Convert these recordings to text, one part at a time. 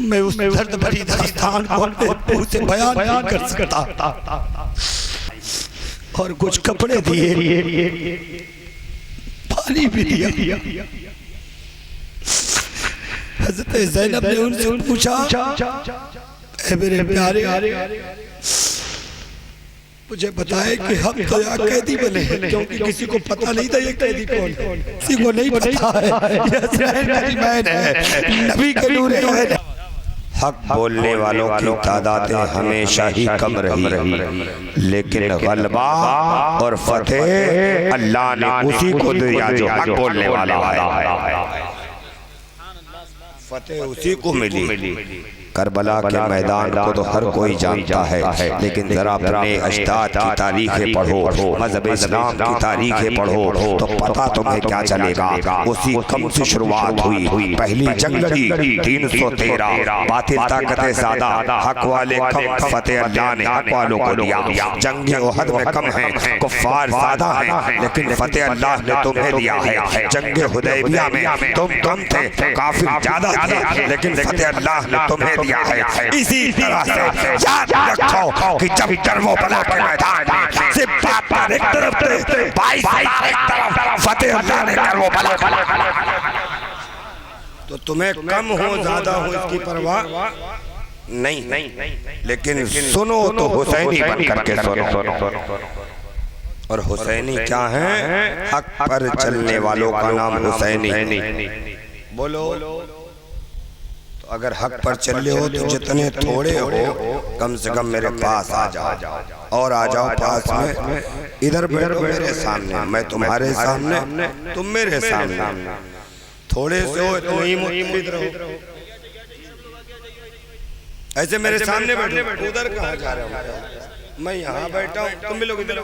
मैं उस दर्द भरी दास्तान को अपने मुंह से बयान नहीं कर सकता। और कुछ कपड़े दिए, पानी भी दिया। हज़रत ज़ैनब ने उनसे पूछा, ऐ मेरे प्यारे, मुझे बताए कि हम तो यहाँ कैदी बने हैं, क्योंकि किसी को पता नहीं था ये कैदी कौन है, किसी को नहीं पता है ये हसनैन मेरी बहन है, नबी के नूर है। हक बोलने वालों की तादाद हमेशा ही कम रही, लेकिन गलबा और फतेह अल्लाह ने उसी को दिया जो हक बोलने वाला है। फतेह उसी को मिली। करबला के मैदान को तो हर कोई जानता है, लेकिन जरा अपने अजदाद की तारीखें पढ़ो, मज़हब इस्लाम की तारीखें पढ़ो तो पता तुम्हें क्या चलेगा। उसी कम से शुरुआत हुई, पहली जंग लड़ी 313, बातिल ताकतें ज़्यादा, हक वाले कम, फतेह अल्लाह ने हक वालों को दिया। जंग उहद में कम है, कुफ्फार ज़्यादा है, लेकिन फतेह अल्लाह ने तुम्हें दिया है। जंग हुदैबिया में तुम कम थे, काफिर ज़्यादा थे, लेकिन फतेह अल्लाह ने तुम्हें दिया है। इसी तरह से याद रखो कि जब कर्बला के मैदान में सिर्फ बात एक तरफ थे, 22,000 एक तरफ, फतेह अल्लाह ने कर्बला। तो तुम्हें कम हो ज्यादा हो इसकी परवाह नहीं, लेकिन सुनो तो हुसैनी बन करके सुनो। और हुसैनी क्या है? हक पर चलने वालों का नाम हुसैनी। बोलो, तो अगर हक पर चले हो तो जितने थोड़े हो कम से कम मेरे पास आ जाओ, और आ जाओ पास में, इधर बैठो मेरे सामने, मैं तुम्हारे सामने, तुम मेरे सामने। थोड़े से हो तो नहीं मुतमिद रहो, ऐसे मेरे सामने बैठो। उधर कहाँ जा रहे हो? मैं यहाँ बैठा हूँ, तुम भी लोग इधर।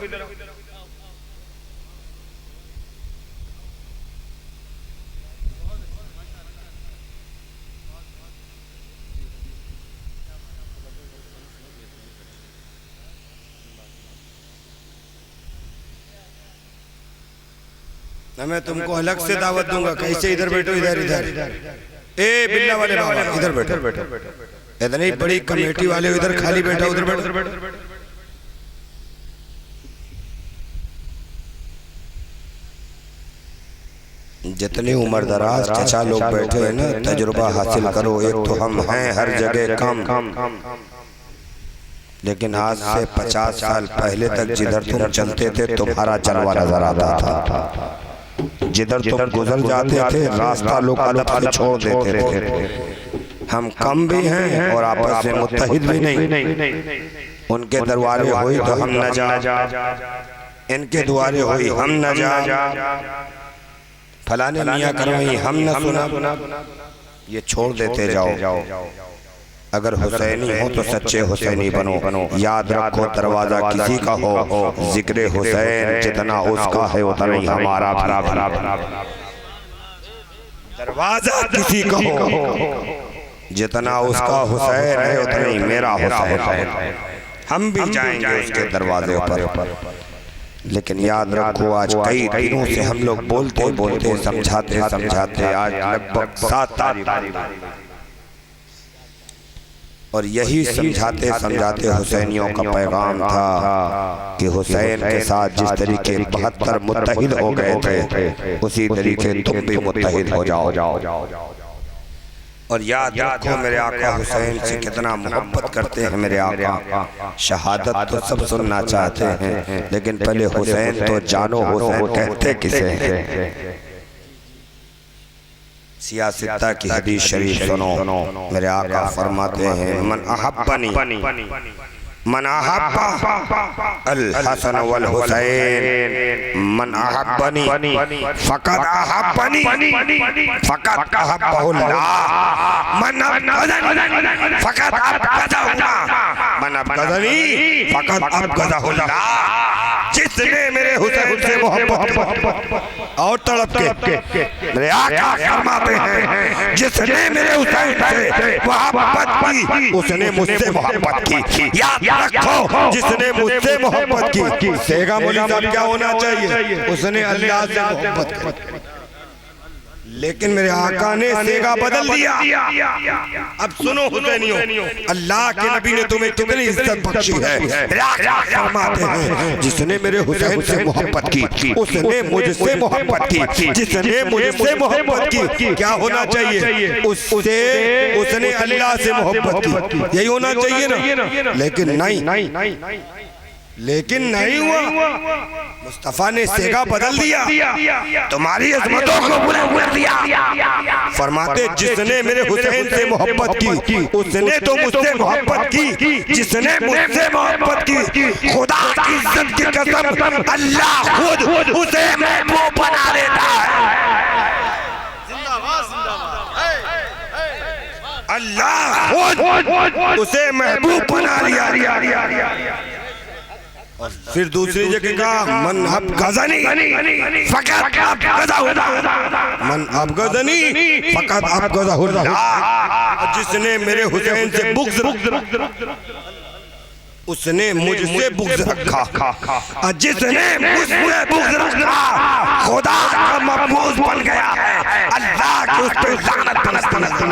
मैं तुमको अलग से दावत दूंगा, कैसे इधर बैठो, इधर। ए बिल्ला वाले बाबा इधर बैठो, इतनी बड़ी कमेटी वाले इधर खाली बैठा, उधर बैठो। जितने उम्र दराज चचा लोग बैठे हैं ना, तजुर्बा हासिल करो। एक तो हम हैं हर जगह कम, लेकिन आज से 50 साल पहले तक जिधर तुम चलते थे तुम्हारा जलवा नजर आता था। जिधर तुम गुजर जाते थे रास्ता लोग अदब से छोड़ देते थे। हम कम भी हैं और आपस में मुत्तहिद भी नहीं। उनके दरबारे हुई तो हम न जा, इनके द्वारे हुई हम न जा, फलाने मियाँ करवाई हम न सुना, ये छोड़ देते जाओ। अगर हुसैनी हो तो सच्चे हुसैनी बनो। याद रखो, दरवाजा किसी का हो, जिक्र हुसैन जितना उसका है उतना ही हमारा। दरवाजा किसी का हो, जितना उसका हुसैन है उतना ही मेरा हुसैन है। हम भी जाएंगे उसके दरवाजे पर, लेकिन याद रखो आज कई दिनों से हम लोग बोलते समझाते आज लगभग 7 तारीख, और यही समझाते हुसैनियों का पैगाम था कि हुसैन के साथ जिस तरीके 72 मुत्तहिद हो गए थे, उसी तरीके तुम भी मुत्तहिद हो जाओ। और याद रखो मेरे आका हुसैन से कितना मोहब्बत करते हैं मेरे आका। शहादत तो सब सुनना चाहते हैं, लेकिन पहले हुसैन तो जानो, हुसैन कहते किसे हैं। सियासत्ता की हदीस शरीफ सुनो, मेरे आका फरमाते हैं, मन अहब्बनी मन अहब्बा अल हसन वल हुसैन, मन अहब्बनी फकत अहब्बनी फकत अहब्बहुल्लाह, मन अबगदनी फकत अबगदहुल्लाह, मन अबगदनी फकत अबगदहुल्लाह। जिसने मेरे हुसैन से मोहब्बत और तड़प के मेरे आका फरमाते हैं, जिसने मेरे हुसैन से मोहब्बत की उसने मुझसे मोहब्बत की। याद रखो, जिसने मुझसे मोहब्बत की, सेगा मौलवी साहब क्या होना चाहिए? उसने अल्लाह से मोहब्बत की। लेकिन मेरे आका ने सेगा बदल दिया। अब सुनो हुसैनियों, अल्लाह के नबी ने तुम्हें कितनी इज्जत बख्शी है। फरमाते हैं जिसने मेरे हुसैन से मोहब्बत की उसने मुझसे मोहब्बत की, जिसने मुझसे मोहब्बत की क्या होना चाहिए, उससे उसने अल्लाह से मोहब्बत की, यही होना चाहिए ना। लेकिन नहीं हुआ। मुस्तफा ने सेगा बदल दिया, तुम्हारी अजमतों को बुलंद कर दिया। फरमाते जिसने मेरे हुसैन से मोहब्बत की उसने तो मुझसे मोहब्बत की, जिसने मुझसे मोहब्बत की खुदा की इज्जत की कसम अल्लाह खुद उसे महबूब बना देता है। अल्लाह खुद उसे महबूब बना लिया। और फिर दूसरी जगह कहा मन अब गजनी फकत अब गज़ा, मन अब गजनी फकत अब गज़ा। जिसने मेरे हुसैन से बुग़्ज़ उसने मुझसे बुग़्ज़ रखा, जिसने मुझसे बुग़्ज़ रखा खुदा का मक़बूज़ बन गया है। अल्लाह की उस पे लानत बरसती।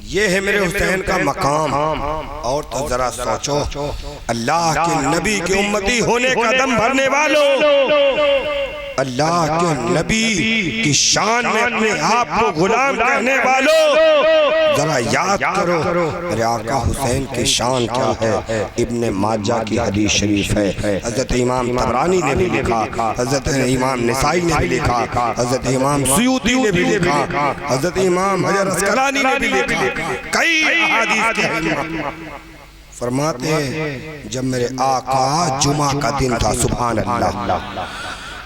ये है मेरे हुसैन का मकाम। और तो जरा सोचो, अल्लाह के नबी के उम्मती होने का दम भरने वालों, अल्लाह के नबी की शान में अपने आप को गुलाम कहने वालों, जरा याद करो मेरे आका हुसैन की शान क्या है। इब्ने माजा की हदीस शरीफ है, हजरत इमाम तबरानी ने भी लिखा, हजरत इमाम निसाई ने भी लिखा, हजरत इमाम सुयूती ने भी लिखा, हजरत इमाम हजर अस्कलानी ने भी लिखा। कई अहादीस के फरमाते हैं जब मेरे आका जुमा का दिन था, सुभान अल्लाह,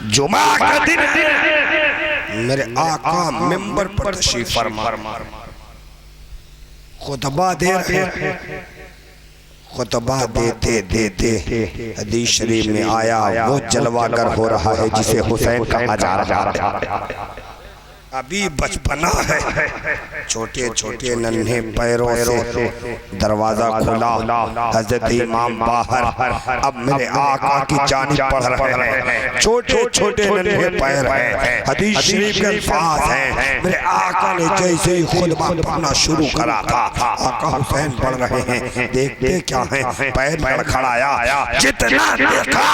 जुमा का दिन मेरे आका मिंबर पर तशरीफ फरमा खुतबा दे रहे, खुतबा देते देते हदीस शरीफ में आया वो जलवागर हो रहा है जिसे हुसैन कहा जा रहा है। अभी बचपना है, छोटे छोटे नन्हे पैरों से दरवाजा खुला, हजरत इमाम बाहर, अब मेरे आका की जानिब पढ़ रहे हैं, छोटे छोटे नन्हे पैर हैं, हदीस शरीफ के अल्फाज हैं। मेरे आका ने जैसे ही खुतबा पढ़ना शुरू करा था, आका हुसैन पढ़ रहे हैं, देखते क्या है, पैर लड़खड़ाया, जितना देखा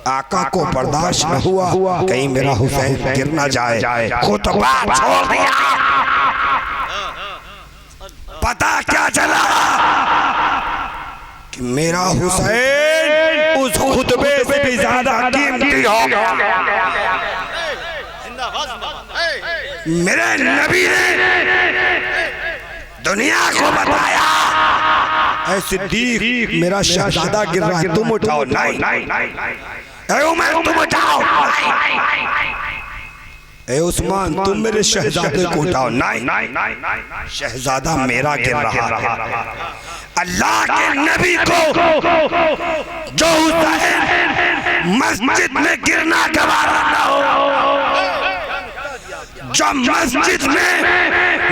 आका को बर्दाश्त न हुआ, कहीं मेरा हुसैन गिर ना जाए, खुतबा छोड़ दिया। पता क्या चला कि मेरा हुसैन उस खुतबे से भी ज्यादा कीमती हो गया। मेरे नबी ने दुनिया को बताया, ऐ सिद्दीक मेरा शहजादा गिर रहा है, तुम उठाओ। नहीं, ऐ उमर तुम उठाओ। ऐ उस्मान तुम मेरे शहजादे को उठाओ। नहीं, शहजादा मेरा गिर रहा है। अल्लाह के नबी को जो हुसैन मस्जिद में गिरना गवारा न हो, जो मस्जिद में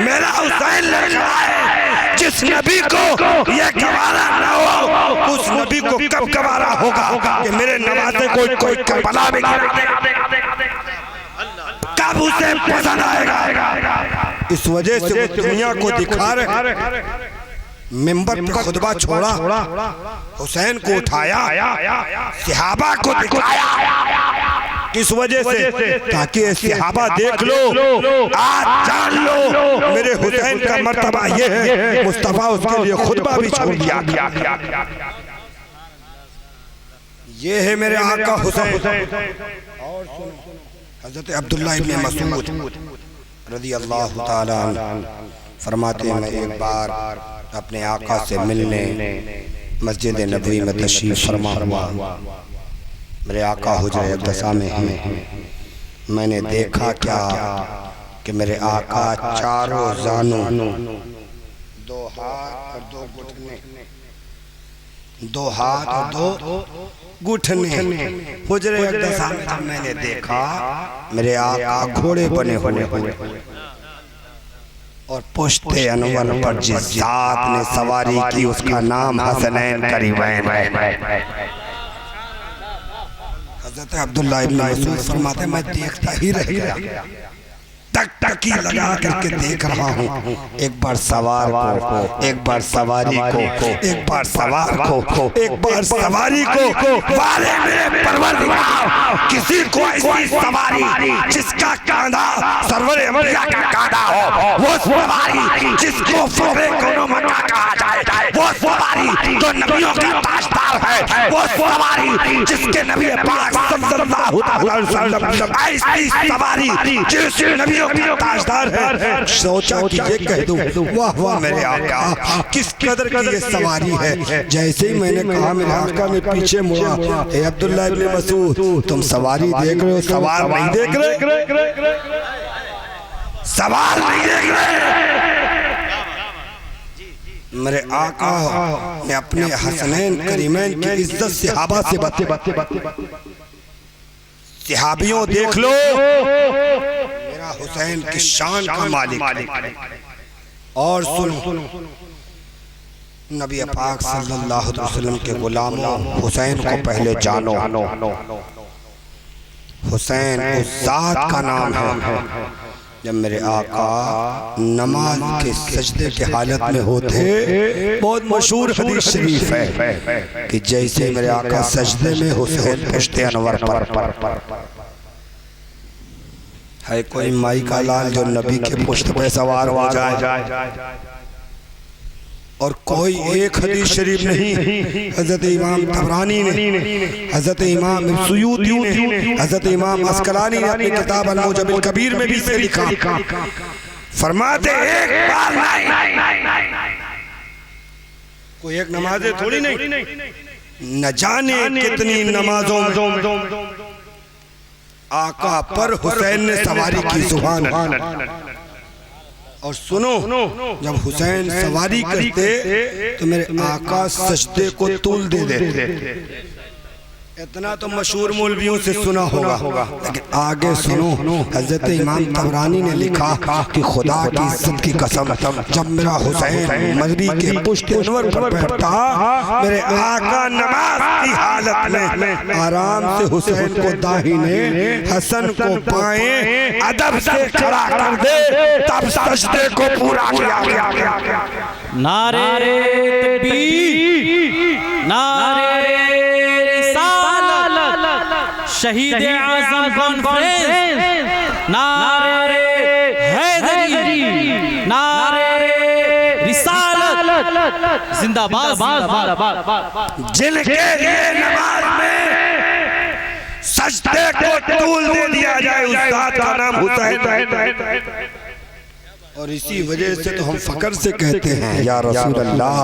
मेरा हुसैन लग रहा है, जिस नबी को यह गवारा न हो, उस नबी को कब गवारा होगा कि मेरे नवासे कोई करबला में कब उसे पसंद आएगा। इस वजह से वो दुनिया को दिखा रहे, मिंबर पर खुतबा छोड़ा, हुसैन को उठाया, सहाबा को दिखाया, किस वजह से, ताकि सहाबा देख लो, आज जान लो मेरे हुसैन का मर्तबा ये है। मुस्तफा उसके लिए खुतबा भी छोड़ दिया। ये है मेरे आका हुसैन। और हजरत अब्दुल्लाह इब्न मसूद रज़ी अल्लाह ताला अन्हु फरमाते हैं, मैं एक बार अपने आका से मिलने मस्जिद नबवी में तशरीफ फरमा हुआ। मेरे आका हुजरे अक़सा में हैं। मैंने देखा क्या कि मेरे आका चारों जानों, दो हाथ और दो घुटने, दो हाथ और दो घुटने, हुजरे अक़सा में जब मैंने देखा मेरे आका घोड़े बने हुए और पुश्ते अनवर पर जिस जात ने सवारी की उसका नाम हसनैन करीमैन है। हज़रत अब्दुल्लाह इब्न मसूद फरमाते मैं देखता ही रह गया, टकटकी लगा करके देख रहा हूँ। एक बार सवार को, एक बार सवारी को, एक बार सवार को, एक बार सवारी को। वाले मेरे परवरदिगार, किसी को ऐसी सवारी जिसका कांधा सरवर अम्बिया का कांधा हो, वो सवारी जिसको फखरे कौनो मक्का कहा जाए, वो सवारी जो नबियों का ताजदार है, वो सवारी जिसके नबी पाक सल्लल्लाहु अलैहि वसल्लम ऐसी सवारी जिस नबियों का ताजदार है। सोचा कि ये कह दूं वाह वाह मेरे आका किस कदर की ये सवारी है। जैसे ही मैंने कहा मेरे आका ने पीछे मुड़ा, ए अब्दुल्लाह इब्न मसूद तुम सवारी देख रहे हो, सवार नहीं देख रहे, सवार नहीं देख रहे। मेरे आका ने अपने हसनैन करीमैन की इज्जत सहाबा से बातें सहाबियों देख लो, मेरा हुसैन की शान का मालिक। और सुनो, नबी पाक सल्लल्लाहु अलैहि वसल्लम के गुलामों, हुसैन को पहले जानो। हुसैन उस जात का नाम है। जब मेरे आका नमाज के सजदे के हालत में होते, बहुत मशहूर हदीस शरीफ है कि जैसे मेरे आका सजदे में हुसैन पुश्ते अनवर पर है कोई माई का लाल जो नबी के पुश्त पे सवार हो जाए। और कोई एक हदीस शरीफ नहीं, हजरत इमाम तबरानी ने, हजरत इमाम सुयूती ने, हजरत इमाम अस्कलानी ने अपनी किताब अल-मुजम कबीर में भी इसे लिखा। फरमाते एक बार नहीं, कोई एक नमाज़ें थोड़ी नहीं, न जाने कितनी नमाजों में आका पर हुसैन ने सवारी की। सुभान अल्लाह। और सुनो, जब हुसैन सवारी करते तो मेरे आका सजदे को तूल दे देते। इतना तो मशहूर मौलवियों से सुना होगा, लेकिन आगे सुनो, हजरत इमाम तबरानी ने लिखा कि खुदा की इज्जत की कसम, जब मेरा हुसैन मजबी के पुश्ते अनवर पर बैठता, मेरे आका नमाज की हालत में आराम से हुसैन को दाहिने, हसन को बाएं अदब से खड़ा कर दे, तब सजदे को पूरा किया। नारे तकबीर, नारे शहीद आज़म कॉन्फ्रेंस, नारे हैदरी, नारे रिसालत, जिंदाबाद। जिनके लिए नमाज में सजदे को तूल दे दिया जाए, उस जात का नाम हुसैन। और इसी वजह से तो हम फकर से कहते हैं या रसूल अल्लाह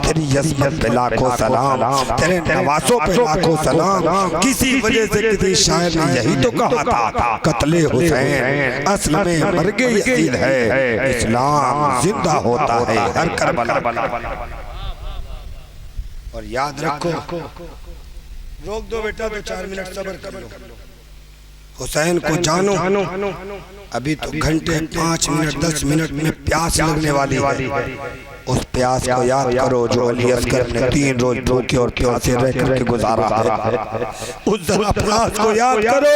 तेरी यस्मत पे लाखों सलाम, तेरे नवासों पे लाखों सलाम। किसी वजह से किसी शायर ने यही तो कहा था, कत्ले हुसैन असल में मर्गे यजीद है, इस्लाम जिंदा होता है हर करबला। और याद रखो, रोक दो बेटा तो 4 मिनट सब्र कर लो। हुसैन को जानो, अभी तो घंटे 5 मिनट 10 मिनट में प्यास लगने वाली है। उस प्यास को याद करो जो अली असगर ने 3 रोज भूखे और प्यासे रह करके गुजारा है। उस प्यास को याद करो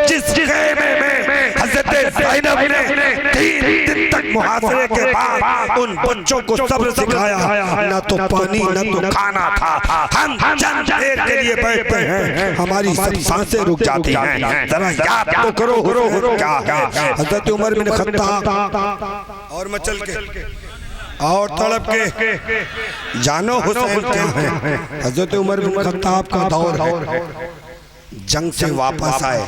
जिस खेमे में हज़रत ज़ैनब ने 3 दिन तक मुहासरे के बाद उन बच्चों को सब्र सिखाया। न तो पानी न तो खाना था। हम चंद देर के लिए बैठते हैं, हमारी सब सांसें रुक जाती हैं। जरा याद तो करो क्या है। हज़रत उमर बिन खत्ताब और मचल के और तड़प के जानो हुसैन क्या है। हजरत उमर बिन खत्ताब का दौर है, जंग से वापस आए।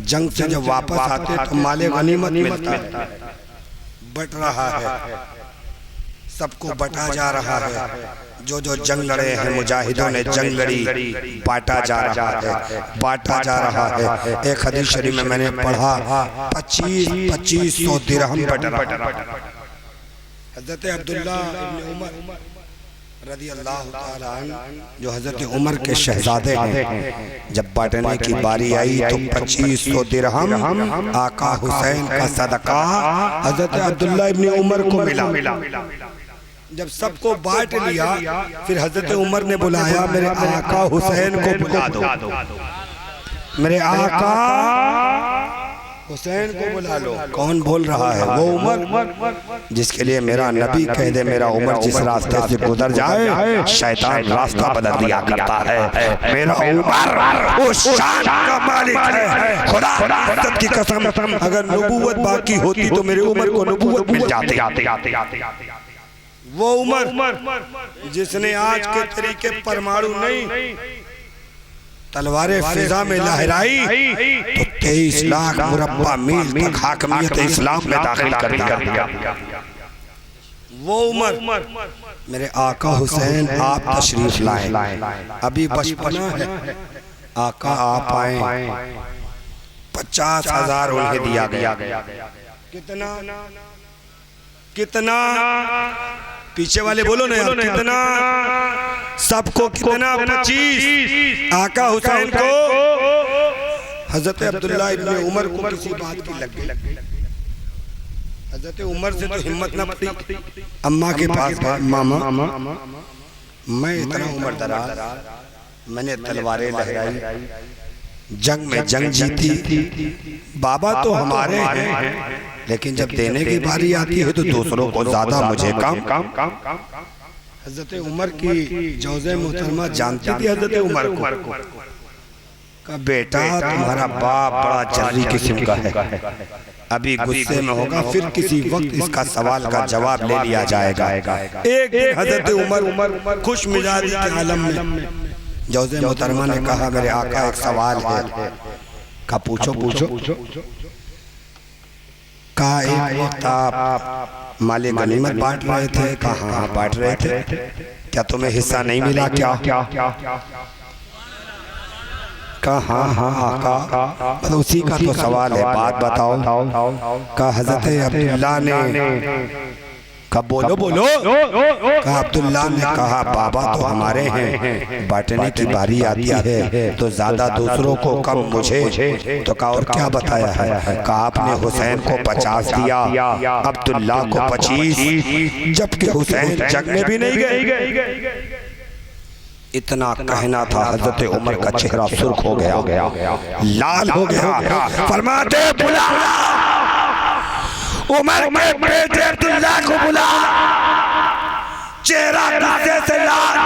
जंग से जब वापस आते तो माले गनीमत मिलता है, बट रहा है, सबको बटा जा रहा है। जो जो जंग लड़े हैं मुजाहिदों ने जंग लड़ी, बांटा जा रहा है, बांटा जा रहा है। एक हदीस शरीफ में मैंने पढ़ा 2500 दिरहम बट रहा। हज़रत अब्दुल्लाह इब्न उमर रज़ी अल्लाह ताला अन्हु जो हज़रत उमर के शहजादे हैं, जब बांटने की बारी आई तो 2500 दिरहम आका हुसैन का सदका हज़रत अब्दुल्लाह इब्न उमर को मिला। जब सबको बांट लिया, फिर हज़रत उमर ने बुलाया मेरे आका हुसैन को बुला दो। मेरे आका हुसैन को बुला लो। कौन बोल रहा है? वो उमर जिसके लिए मेरा नबी कह दे मेरा उमर जिस रास्ते से गुजर जाए शैतान रास्ता बदल दिया करता है। मेरा उमर वो शान का मालिक है। खुदा इज्जत की कसम, अगर नबूवत बाकी होती तो मेरे उमर को नबूवत मिल जाती। वो उमर जिसने आज के तरीके परमाणु नहीं तलवारें फिजा में लहराई तो 23 लाख मुरब्बा मील तक हाकमियत इस्लाम में दाखिल कर दिया। वो उमर मेरे आका हुसैन आप तशरीफ लाए। अभी बचपना है, आका आप आए। 50,000 उन्हें दिया गया। कितना कितना? पीछे वाले बोलो ना यार, कितना? सबको कितना? 25। आका हुसैन को हजरत अब्दुल्ला इब्ने उमर को किसी बात की लग गई। हजरत उमर से तो हिम्मत ना पड़ी। अम्मा के पास गए, मामा मैं इतना उम्र दराज, मैंने तलवारें लहराई, जंग में जंग जीती। बाबा तो हमारे हैं लेकिन जब देने की बारी आती है तो दूसरों को ज्यादा मुझे काम। हजरत उमर की जौजे मोहतरमा जानती थी हजरत उमर को का बेटा तुम्हारा बाप बड़ा जर्री किस्म का है, अभी गुस्से में होगा, फिर किसी वक्त इसका सवाल का जवाब ले लिया जाएगा। एक दिन हजरत उमर खुश मिजाजी के आलम में जौजे मोहतरमा ने कहा मेरे आका एक सवाल है। का पूछो। का एक वक्त आप माले गनीमत बांट रहे थे? कहाँ बांट रहे थे? क्या तुम्हें हिस्सा नहीं मिला क्या? कहा हाँ आका, तो उसी का तो सवाल है, बात बताओ। का हजरत अब्दुल्ला ने कब बोलो का अब्दुल्ला ने कहा बाबा तो हमारे हैं, बांटने की बारी आती है तो ज्यादा दूसरों को कम मुझे। तो कहा और क्या बताया है? कहा आपने हुसैन को 50 दिया, अब्दुल्ला को 25, जबकि हुसैन जंग में भी नहीं गए। इतना कहना था, हजरत उमर का चेहरा सुर्ख हो गया, लाल हो गया। फरमाते बुला उमर के बेटे अब्दुल्ला को बुला। चेहरा गुस्से से लाल।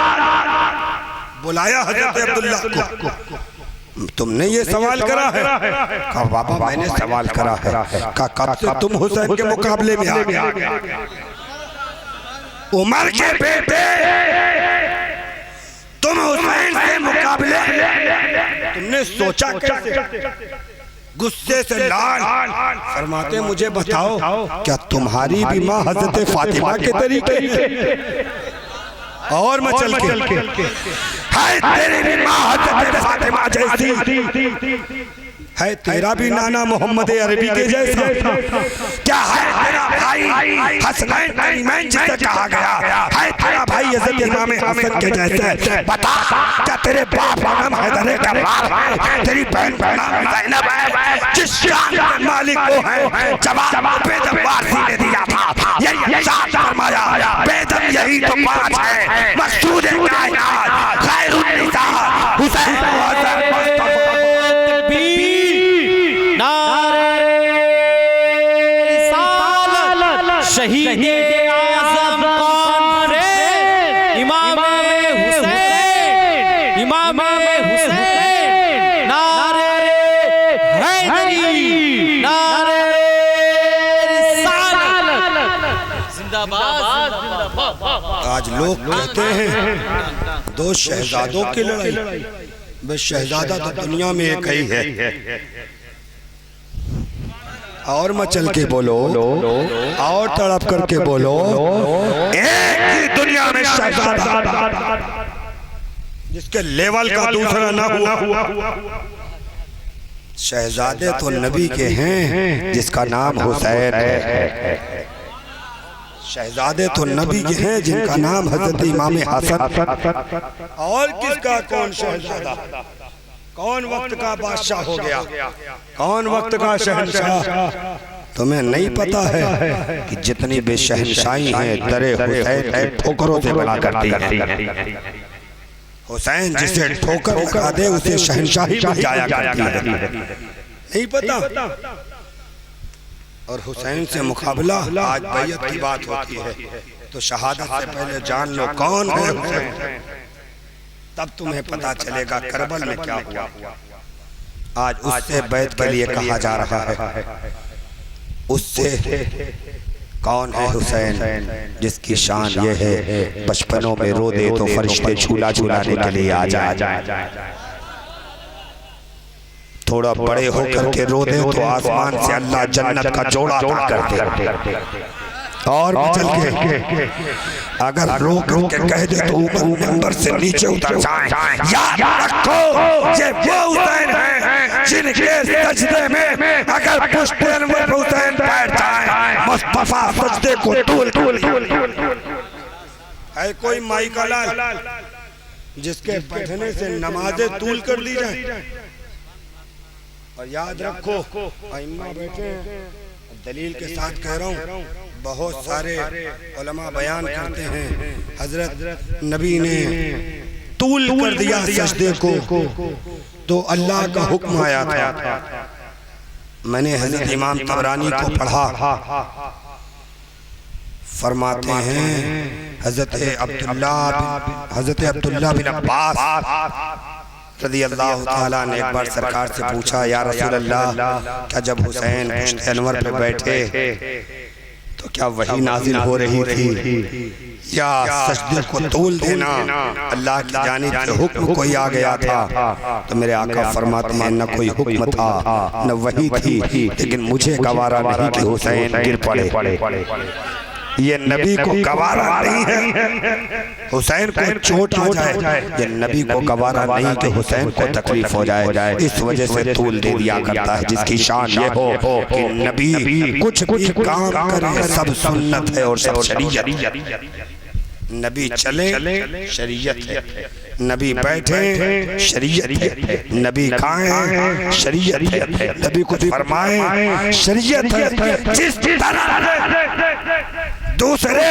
बुलाया हजरत अब्दुल्ला को। तुमने ये सवाल करा है? कहा बाबा मैंने सवाल करा है। कहा कब से तुम हुसैन के मुकाबले में आ गए? उमर के बेटे तुम हुसैन के मुकाबले, तुमने सोचा कैसे? गुस्से से लाल। फरमाते मुझे बताओ क्या तुम्हारी भी माँ हजरत फातिमा के तरीके है? और मैं चल के है तेरी भी माँ हजरत फातिमा जैसी है, तेरा भी नाना मोहम्मद अरबी के जैसा? क्या है तेरा भाई हसनैन करीमैन जिसे कहा गया है तेरा भाई हजरत इमाम हसन के जैसे? बता क्या तेरे बाप का नाम हैदर कर्रार है, तेरी बहन का नाम ज़ैनब है? जिस शान के मालिक वो है जवाब बेदम वारसी ने दिया था, यही शान फरमाया बेदम यही तो बात है। मकसूद कायनात खैरुन निसा हुसैन शहीद आज़म कौन रे? इमाम हुसैन, इमाम हुसैन। नारे हैदरी, नारे रिसालत, जिंदाबाद। आज लोग कहते हैं 2 शहजादों की लड़ाई, बस शहजादा तो दुनिया में एक ही है। और मचल के बोलो और तड़प करके बोलो, एक ही दुनिया में शहजादा जिसके लेवल का दूसरा ना हुआ। शहजादे तो नबी के हैं जिसका नाम हुसैन है। शहजादे तो नबी के हैं जिनका नाम हजरत इमाम हसन। और किसका कौन शहजादा? कौन वक्त का बादशाह हो गया? कौन वक्त का शहंशाह? तुम्हें नहीं पता है कि जितनी भी शहंशाही हैं दरे हुसैन के ठोकरों से बना करती हैं। हुसैन जिसे ठोकर लगा दे उसे शहंशाही मिल जाया करती है, नहीं पता। और हुसैन से मुकाबला आज बैयत की बात होती है, तो शहादत से पहले जान लो कौन है हुसैन, तब तुम्हें पता चलेगा करबल में क्या हुआ। आज उससे बैत के लिए कहा जा रहा है, उससे कौन है हुसैन जिसकी शान ये है बचपनों में रो दे तो फरिश्ते झूला झूलाने के लिए आ जाए, थोड़ा बड़े होकर के रो दे तो आसमान से अल्लाह जन्नत का जोड़ा अता कर दे, और चल के अगर रोक के कह दे तो ऊपर मंबर से नीचे उतर जाए। याद रखो ये वो हुसैन है जिनके सजदे में अगर पुश्ते अनवर हुसैन बैठ जाए मुस्तफा सजदे को तूल है। कोई माई का लाल जिसके बैठने से नमाजें तूल कर दी जाए। और याद रखो अइम्मा बैठे हैं, दलील के साथ कह रहा हूँ, बहुत सारे उलमा बयान करते हैं हजरत नबी ने तूल कर दिया सजदे को तो अल्लाह का हुक्म आया था। मैंने हजरत इमाम तबरानी को पढ़ा, फरमाते हैं हजरत अब्दुल्ला बिन अब्बास रज़ी अल्लाह ताला ने एक बार सरकार से पूछा, या रसूल अल्लाह, क्या जब हुसैन पुश्ते अनवर पे बैठे तो क्या वही नाजिल हो रही थी या सजदे को तूल देना अल्लाह की जानिब से हुक्म कोई आ गया था? तो मेरे आका फरमाते हैं न कोई हुक्म था न वही थी, लेकिन मुझे गवारा नहीं कि हुसैन गिर पड़े। ये नबी को गवारा नहीं है हुसैन को चोट आ जाए, ये नबी को गवारा नहीं कि हुसैन को तकलीफ हो जाए। इस वजह से तूल दे दिया करता है, जिसकी शान ये हो कि नबी कुछ भी काम करे सब सुन्नत है और सब शरीयत। नबी चले शरीयत है, नबी बैठे शरीयत है, नबी खाएं शरीयत है, नबी कुछ फरमाए शरीयत है। जिस तरह दूसरे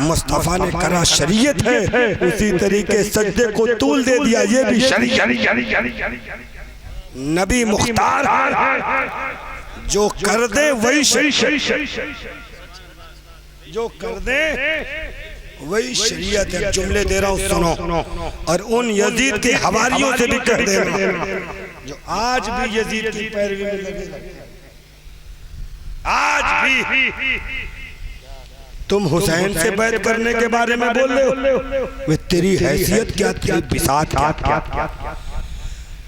मुस्तफा ने करा शरीयत है, उसी तरीके सजदे को तूल दे दिया, ये भी शरीयत। नबी मुख्तार जो कर दे वही शरीयत, जो कर दे वही शरीयत है। जुमले दे रहा हूँ सुनो, और उन यजीद के हवारियों से भी कह देना जो आज भी यजीद की पैरवी में लगे, आज भी तुम हुसैन से बैत करने के बारे में बोल रहे हो, वे तेरी हैसियत क्या, तेरी बिसात क्या?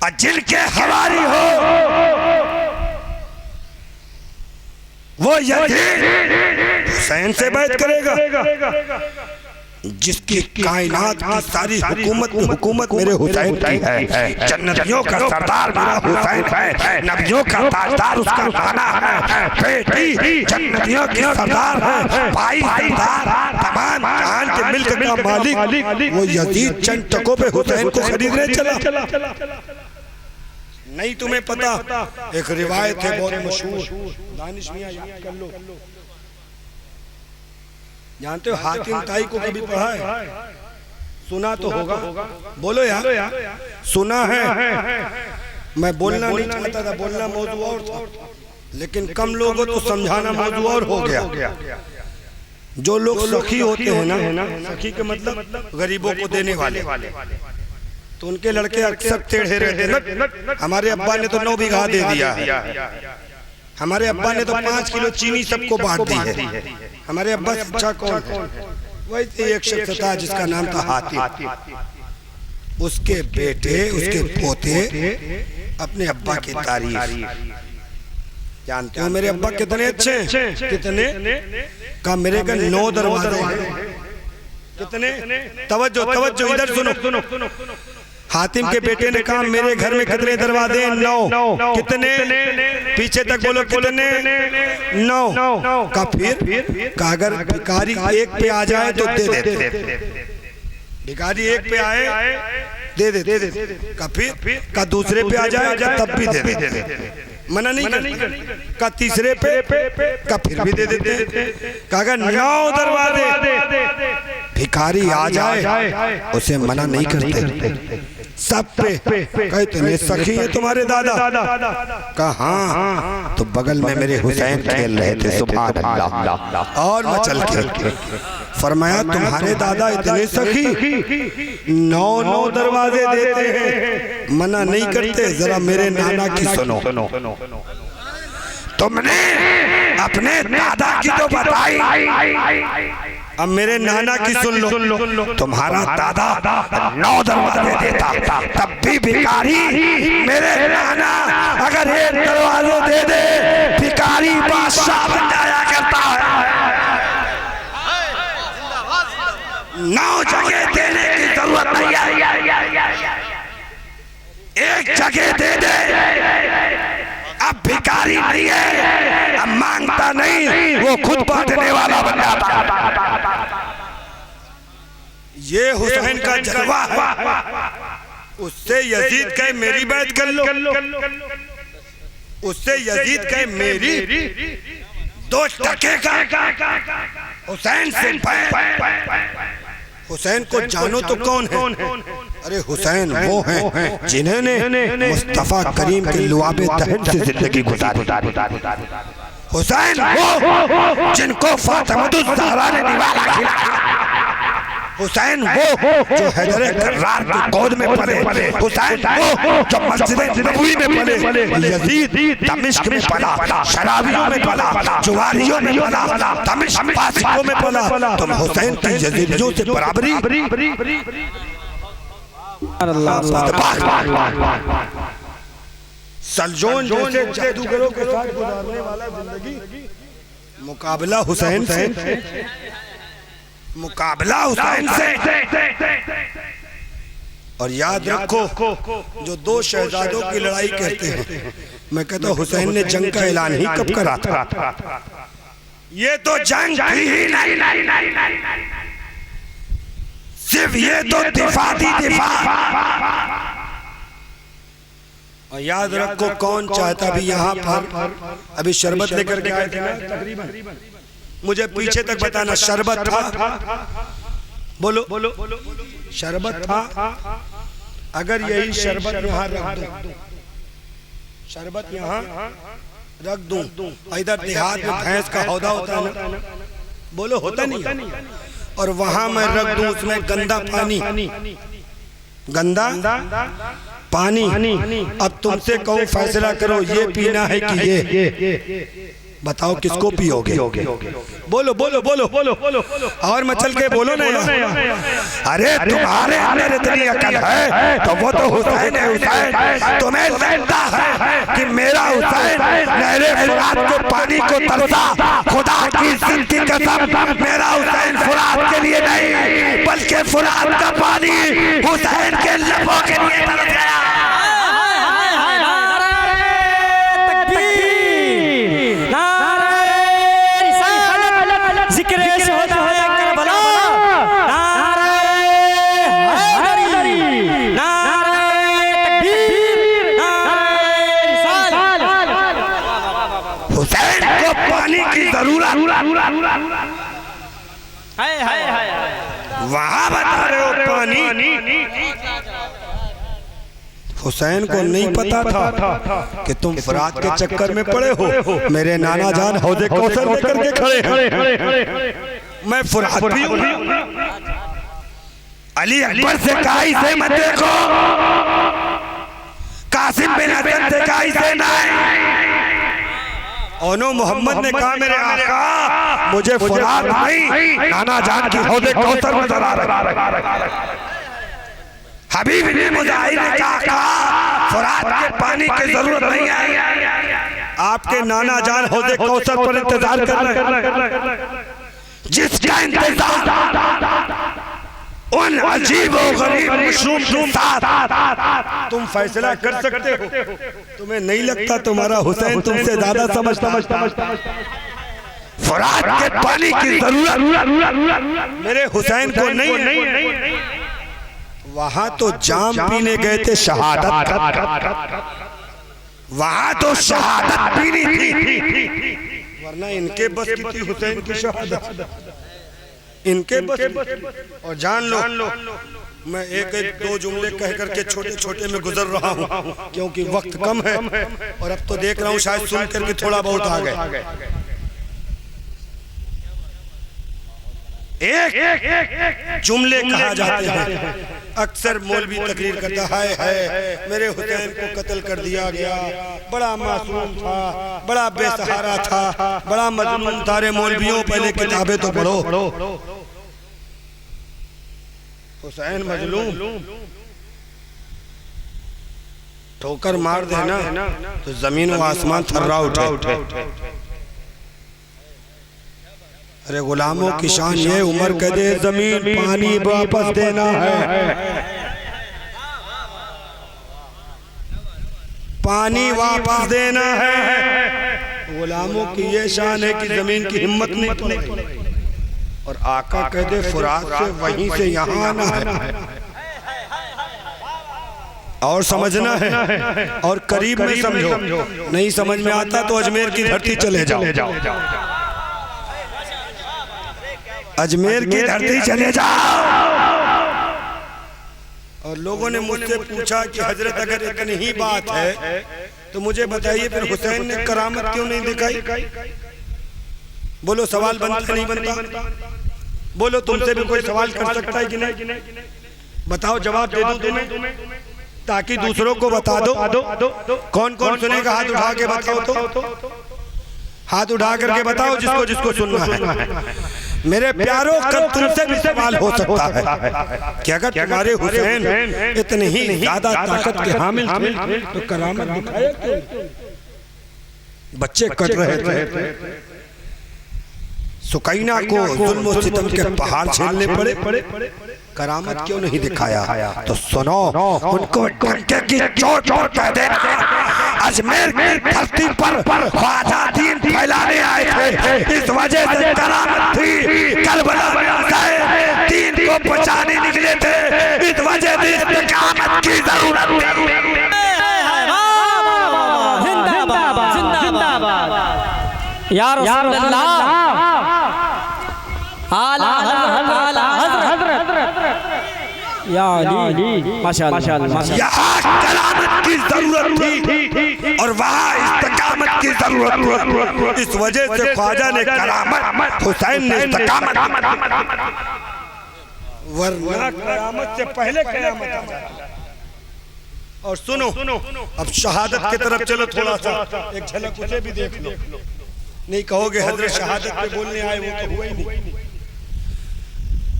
और जिनके हवारी हो वो यजीद हुसैन से बैत करेगा, जिसकी कायनात की सारी हुकूमत मेरे हुसैन की है। जन्नतियों का सरदार मेरा हुसैन है, नबियों का ताजदार उसका नाना है, बेटी जन्नतियों की सरदार है, भाई सरदार, तमाम जहान के मिल्क का मालिक वो यजीद चंद टकों पे हुसैन को खरीदने चला। नहीं तुम्हें पता, एक रिवायत है बहुत मशहूर, दानिश मियां याद कर लो, जानते हो हातिम ताई को कभी पढ़ा है? सुना तो होगा, बोलो यार सुना है। मैं बोलना नहीं चाहता था, बोलना मौजू और था, लेकिन कम लोगों तो समझाना मौजू और हो गया। जो लोग सखी होते हैं ना, सखी के मतलब गरीबों को देने वाले, तो उनके लड़के अक्सर टेढ़े रहते। हमारे अब्बा ने तो 9 बीघा दे दिया है, हमारे अब्बा ने तो 5 किलो चीनी सबको बांट दी है। हमारे अब्बा से अच्छा कौन है? वही एक शख्स था जिसका नाम था हातिम, उसके बेटे उसके पोते अपने अब्बा की तारीफ जानते हो। मेरे अब्बा कितने अच्छे, कितने का मेरे का 9 दरवाजे हैं। कितने? तवज्जो इधर सुनो। हातिम के बेटे ने कहा मेरे घर में कितने दरवाजे? 9। कितने? पीछे तक बोलो कितने? 9 का फिर का अगर भिखारी एक पे आ जाए तो दे देते, भिखारी एक पे आए दे देते, का फिर का दूसरे पे आ जाए तब भी दे देते, मना नहीं करते, का तीसरे पे का फिर भी दे देते, का अगर 9 दरवाजे भिखारी आ जाए उसे मना नहीं करते। सब पे कहते नहीं सखी है तुम्हारे दादा। कहा हाँ, तो बगल में मेरे हुसैन खेल रहे थे। सुभान अल्लाह। और मचल के फरमाया तुम्हारे दादा इतने सखी 9 दरवाजे देते हैं, मना नहीं करते। जरा मेरे नाना की सुनो। तुमने अपने दादा की तो बताई, अब मेरे नाना की सुन लो। तुम्हारा दादा 9 दरवाजे देता, तब भी भिखारी मेरे नाना अगर 1 दरवाजा दे दे, भिखारी बादशाह बन जाया करता है। 9 जगह देने की जरूरत नहीं है, 1 जगह दे दे। अब भिखारी नहीं है, अब मांगता नहीं, वो खुद बांटने वाला बन जाता। ये हुसैन का जलवा है। उससे यजीद कहे मेरी बात कर लो, उससे यजीद कहे मेरी 2 टके का हुसैन से। हुसैन को जानो तो कौन है? अरे हुसैन वो हैं जिन्होंने मुस्तफा करीम के लुआबे तहन से जिंदगी गुजारी। हुसैन वो जिनको फातिमा ज़हरा ने निवाला खिलाया। हुसैन वो जो हैदर कर्रार की गोद में पले। हुसैन वो जो मस्जिद नबवी में पले। यजीद दमिश्क में पला, शराबियों में पला, जुवारियों में पला, दमिश्क फासिकों में पला। तुम हुसैन की यजीदियों से बराबरी। सलजोन जैसे जादूगरों के साथ गुजारने वाला जिंदगी, मुकाबला हुसैन से, मुकाबला हुसैन से। और याद रखो, जो 2 शहजादों की लड़ाई कहते हैं, मैं कहता हूं हुसैन ने जंग का ऐलान ही कब करा था? ये तो जंग ही नहीं, सिर्फ ये तो दिफा थी, दिफा। और याद रखो कौन चाहता भी यहाँ पर अभी शरबत लेकर के आए थे ना, तकरीबन मुझे पीछे तक बताना। शरबत था, बोलो शरबत था। अगर यही शरबत यहाँ रख दूं, शरबत यहाँ रख दूं, इधर देहात में भैंस का हौदा होता है ना, बोलो होता नहीं, और वहां मैं रख दूं उसमें गंदा पानी, गंदा पानी। अब तुमसे कहूं फैसला करो, ये पीना है कि ये? बताओ किसको पियोगे? बोलो बोलो बोलो बोलो और मचल के बोलो ना। अरे तुम्हारे अंदर इतनी अकल है तो वो तो हुसैन है। हुसैन तुम्हें लगता है कि मेरा हुसैन नहरे फुरात को पानी को तरसा, खुदा की इज्जत की कसम, मेरा हुसैन फुरात के लिए नहीं बल्कि फुरात का पानी हुसैन के लबों के लिए तरस गया। वहां बता रहे हो पानी। हुसैन को नहीं पता था कि तुम फुरात के चक्कर में पड़े हो। मेरे नाना जान हौदे कौसर लेकर के खड़े हैं, मैं फुरात भी हूं। अली अकबर से काई से मत देखो, कासिम बिन हसन से काई से नहीं। ओनो मोहम्मद ने कहा मेरे आका मुझे फुरात नहीं, नाना जान की हौदे कौसर नजर आ रहा। हबीब ने मुजाहिर ने कहा फुरात के पानी की जरूरत नहीं है, आपके नाना जान हौदे कौसर पर इंतजार कर रहे हैं, जिसका इंतजार उन अजीब और गरीब मशरूम के साथ तुम फैसला कर सकते हो। तुम्हें नहीं लगता तुम्हारा हुसैन तुमसे ज्यादा समझता? फुरात के पानी की जरूरत मेरे हुसैन को नहीं। वहां तो जाम पीने गए थे शहादत, वहां तो शहादत पीनी थी, वरना इनके बस की थी हुसैन की शहादत। इनके बस। और जान लो मैं एक एक दो जुमले कह करके छोटे छोटे में गुजर रहा हूँ क्योंकि वक्त कम है और अब तो देख रहा हूँ शायद सुन करके थोड़ा बहुत आ गए। एक जुमले कहा जाते हैं। अक्सर मौलवी तकरीर करता है मेरे हुसैन को कत्ल कर दिया गया, बड़ा मासूम था, बड़ा बेसहारा था, बड़ा मजलूम था। रे मौलवियों पहले किताबें तो पढ़ो। हुसैन मजलूम ठोकर मार देना तो जमीन व आसमान थर्रा उठे। अरे गुलामों की शान ये उमर कह दे जमीन पानी वापस देना है, पानी वापस देना है। गुलामों की ये शान है कि जमीन की हिम्मत नहीं तोड़ेगी। और आका कह दे फुरात से वहीं से यहाँ आना है और समझना है और करीब में समझो। नहीं समझ में आता तो अजमेर की धरती चले जाओ, अजमेर की धरती चले जाओ। और लोगों ने मुझसे पूछा कि हजरत अगर इतनी ही बात है तो मुझे बताइए फिर हुसैन ने करामत क्यों नहीं दिखाई? बोलो सवाल बनता नहीं बनता? बोलो तुमसे भी कोई सवाल कर सकता है कि नहीं? बताओ जवाब दे दूं तुम्हें ताकि दूसरों को बता दो। कौन कौन सुनेगा हाथ उठा के बताओ तो, हाथ उठा करके बताओ जिसको जिसको सुनना है। मेरे प्यारों कब तुमसे भी सवाल हो सकता है कि अगर तुम्हारे हुसैन इतने ही ज्यादा ताकत के हामिल थे तो करामत दिखाया क्यों? बच्चे कट रहे थे, सुकैना को जुल्म और सितम के पहाड़ झेलने पड़े, करामत क्यों नहीं दिखाया? तो सुनो उनको डंके की चोट कह देना अजमेर की धरती पर ख्वाजा दीन फैलाने आए थे, इस वजह से करामत थी। करबला में दीन को बचाने निकले थे, इस वजह से इस्तिकामत की जरूरत थी। जिंदाबाद जिंदाबाद या रसूल अल्लाह आला हज़रत या अली माशाअल्लाह। यहाँ करामत की जरूरत थी और वहाँ इस्तिकामत की जरूरत थी। इस वजह से ख्वाजा ने करामत, हुसैन ने इस्तिकामत, वरना करामत से पहले करामत आ जाए। और सुनो अब शहादत की तरफ चलो, थोड़ा सा एक झलक उसे भी देख लो। नहीं कहोगे हजरत शहादत पे बोलने आए, वो तो हुआ ही नहीं।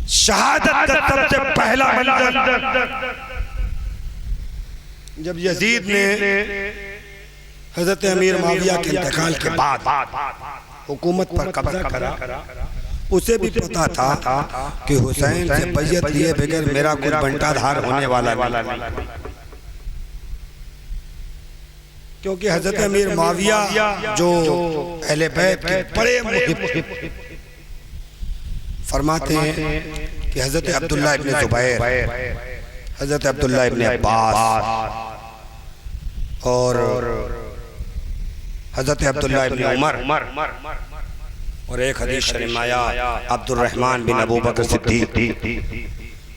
शहादत का सबसे पहला मंजर जब यजीद ने हजरत अमीर माविया के इंतकाल के बाद हुकूमत पर कब्जा करा, उसे भी पता था कि हुसैन से बैयत लिए बगैर मेरा कोई बंटाधार होने वाला नहीं, क्योंकि हजरत अमीर माविया जो अहले बैत के बड़े मुहिब फरमाते हैं कि हजरत अब्दुल्ला इब्ने जुबैर, हजरत अब्दुल्ला इब्ने अब्बास और हजरत अब्दुल्ला इब्ने उमर और एक हदीस शरीफ आया अब्दुर्रहमान बिन अबू बकर सिद्दीक,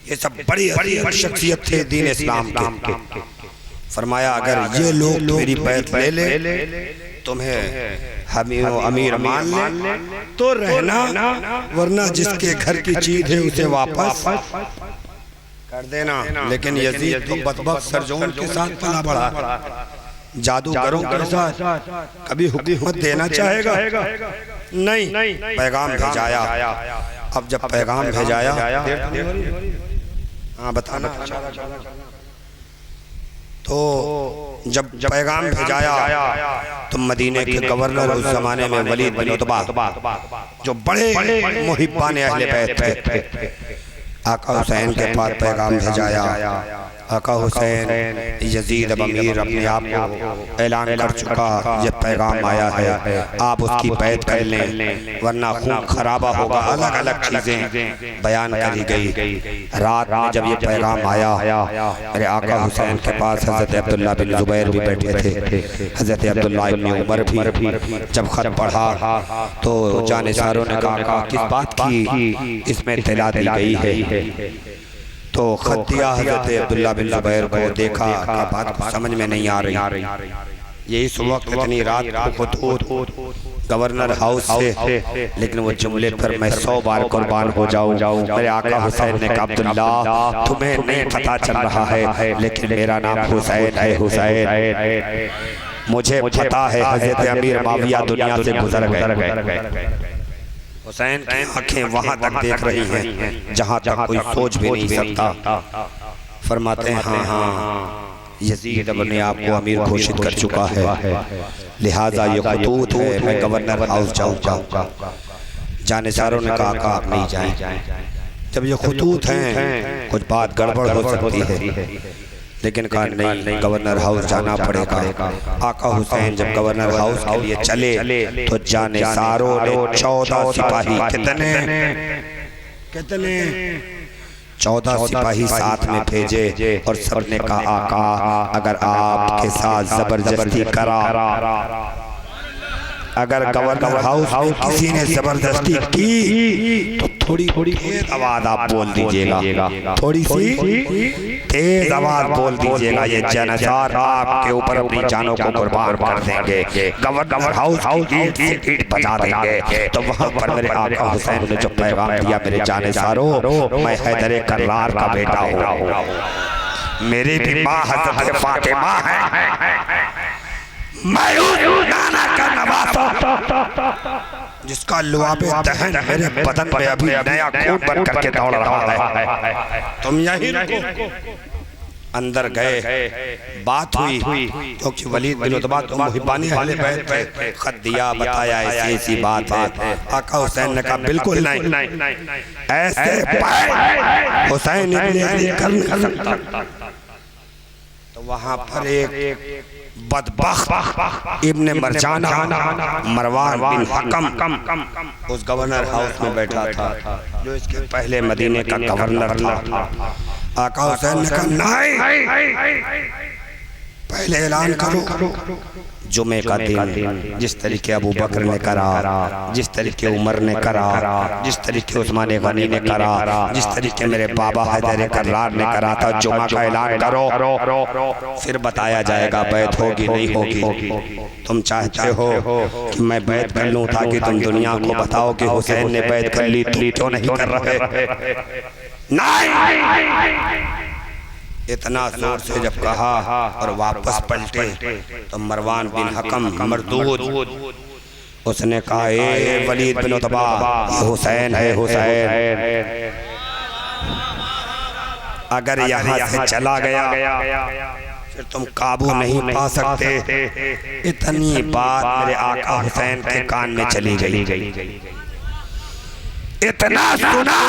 ये सब बड़ी शख्सियत थे दीन इस्लाम के। फरमाया अगर ये लोग मेरी बैत ले ले, तुम्हें अमीर मान ले तो रहना, वरना जिसके घर की चीज है उसे वापस कर देना। लेकिन यजीद तो बदबख्त सरजोन के साथ पला बढ़ा, जादूगरों के साथ कभी हुकूमत देना चाहेगा नहीं। पैगाम भेजाया, अब जब पैगाम भेजाया, हाँ बताना, तो जब पैगाम भेजाया तो मदीने के गवर्नर उस जमाने में वलीद बिन उतबा, जो बड़े मुहिब्बान अहले बैत थे, आका हुसैन के पास पैगाम भेजाया आका हुसैन यजीद अमीर अपने आप को ऐलान कर चुका, ये पैगाम आया है आप उसकी बैत कर लें वरना खून खराबा होगा। अलग अलग चीज़ें बयान करी गई। रात में जब ये पैगाम आया मेरे आका हुसैन के पास हज़रत अब्दुल्ला बिन ज़ुबैर भी बैठे थे, हज़रत अब्दुल्ला इब्न उमर भी। जब खत पढ़ा तो जानिसारों ने कहा किस बात की इसमें इत्तला दी गई है। तो खत दिया हज़रत अब्दुल्ला बिन ज़ुबैर को, देखा कि बात समझ में नहीं आ रही। ये इस वक्त इतनी रात को खतूत गवर्नर हाउस से, लेकिन वो जुमले पर मैं 100 बार कुर्बान हो जाऊं। मेरे आका हुसैन ने कहा अब्दुल्ला तुम्हें नहीं पता चल रहा है लेकिन मेरा नाम हुसैन है। हुसैन मुझे पता है हज़रत अमीर माविया दुनिया से गुजर गए। हुसैन की आंखें वहां तक देख रही हैं जहां तक कोई सोच भी नहीं सकता। फरमाते हैं हाँ यजीद अपने आप को अमीर घोषित कर चुका है, लिहाजा ये खतूत है मैं गवर्नर हाउस जाऊंगा। जानिसारों ने कहा आप नहीं जाएं, जब ये खतूत हैं कुछ बात गड़बड़ हो सकती है। लेकिन कहा नहीं गवर्नर हाउस जाना पड़ेगा। आका हुसैन जब गवर्नर हाउस के लिए चले तो जानिसारों ने 14 सिपाही कितने 14 सिपाही साथ में भेजे और सबने कहा आका अगर आपके साथ जबरदस्ती करा, अगर गवर्नर हाउस में किसी ने जबरदस्ती की तो थोड़ी तेज आवाज आप बोल दीजिएगा, थोड़ी सी तेज आवाज बोल दीजिएगा। ये जानिसार आपके ऊपर अपनी जानों को कुर्बान कर देंगे, गवर्नर हाउस की ईंट बजा देंगे। तो वहाँ पर मेरे आका हुसैन ने जो पैगाम दिया मेरे जानिसारों, मैं हैदर कर्रार का बेटा हूँ, मेरी भी माँ हज़रत फातिमा है, मैं नाना का नवासा जिसका लुआबे दहन मेरे बदन में अभी नया खून बन करके दौड़ रहा है। तुम यहीं रुको। अंदर गए, बात हुई क्योंकि वलीद बिन उतबा तो मुहिबानी अहले बैत थे। खत दिया, बताया ऐसी बात है। आका हुसैन ने कहा बिल्कुल नहीं, ऐसे हुसैन इब्न अली कर नहीं सकता। तो वहां पर एक बदबख्त इब्न मरजाना मरवान बिन हकम उस गवर्नर हाउस में बैठा था जो इसके पहले मदीने का गवर्नर था। आका हुसैन ने कहा नहीं, पहले ऐलान करो जुमे का दिन जिस तरीके अबू बकर ने करा, जिस तरीके उमर ने करा, जिस तरीके उस्मान गनी ने करा, जिस तरीके मेरे बाबा हैदर कर्रार ने करा था, जुमा का ऐलान करो, फिर बताया जाएगा बैत होगी नहीं होगी। तुम चाहते हो कि मैं बैत कर लूं ताकि तुम दुनिया को बताओ कि हुसैन ने बैत कर ली, तुम क्यों नहीं कर रहे? नहीं, इतना जोर से जब कहा और वापस पलटे तो मरवान बिन हकम मरदूद उसने कहा ए वलीद बिन उतबा ये हुसैन है, हुसैन अगर यहाँ से चला गया फिर तुम काबू नहीं पा सकते। इतनी बात मेरे आका हुसैन के कान में चली गई। इतना सुना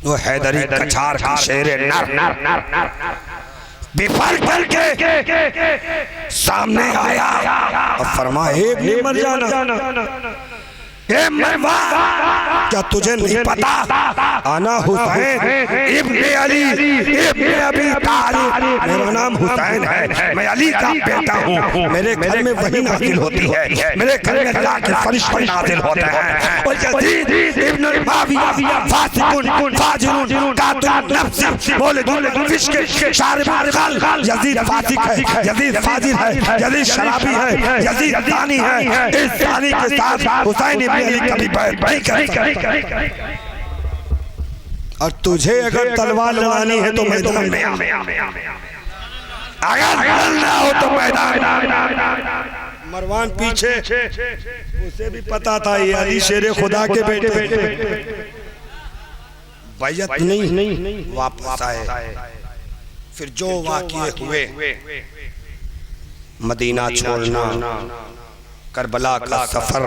वो हैदरी कछार का शेर नर बिफर करके सामने आया और फरमाया मर जाना, क्या तुझे नहीं पता आना हुसैन इब्ने अली इब्ने अबी तालिब, मेरा नाम हुसैन है, मैं अली का बेटा हूँ। मेरे घर में वही नाजिल होती है, मेरे घर में अल्लाह के फरिश्ते नाजिल होते हैं। और यजीद इब्न मुआविया फासिकुन फाजिरुन कातिल नफ्स बोले फिश्क शारिबुल खल, यजीद फासिक है, यजीद फाजिर है, यजीद शराबी है, यजीद दानी है। इस दानी के साथ हुसैन कभी बैठ नहीं कर। और तुझे अगर तलवार लड़ानी है तो मैदान में अगर लड़ना हो तो मैदान। मरवान पीछे, उसे भी पता था ये अली शेर खुदा के बेटे। बैयत नहीं वापस आए। फिर जो वाक़ये हुए, मदीना छोड़ना, करबला का सफर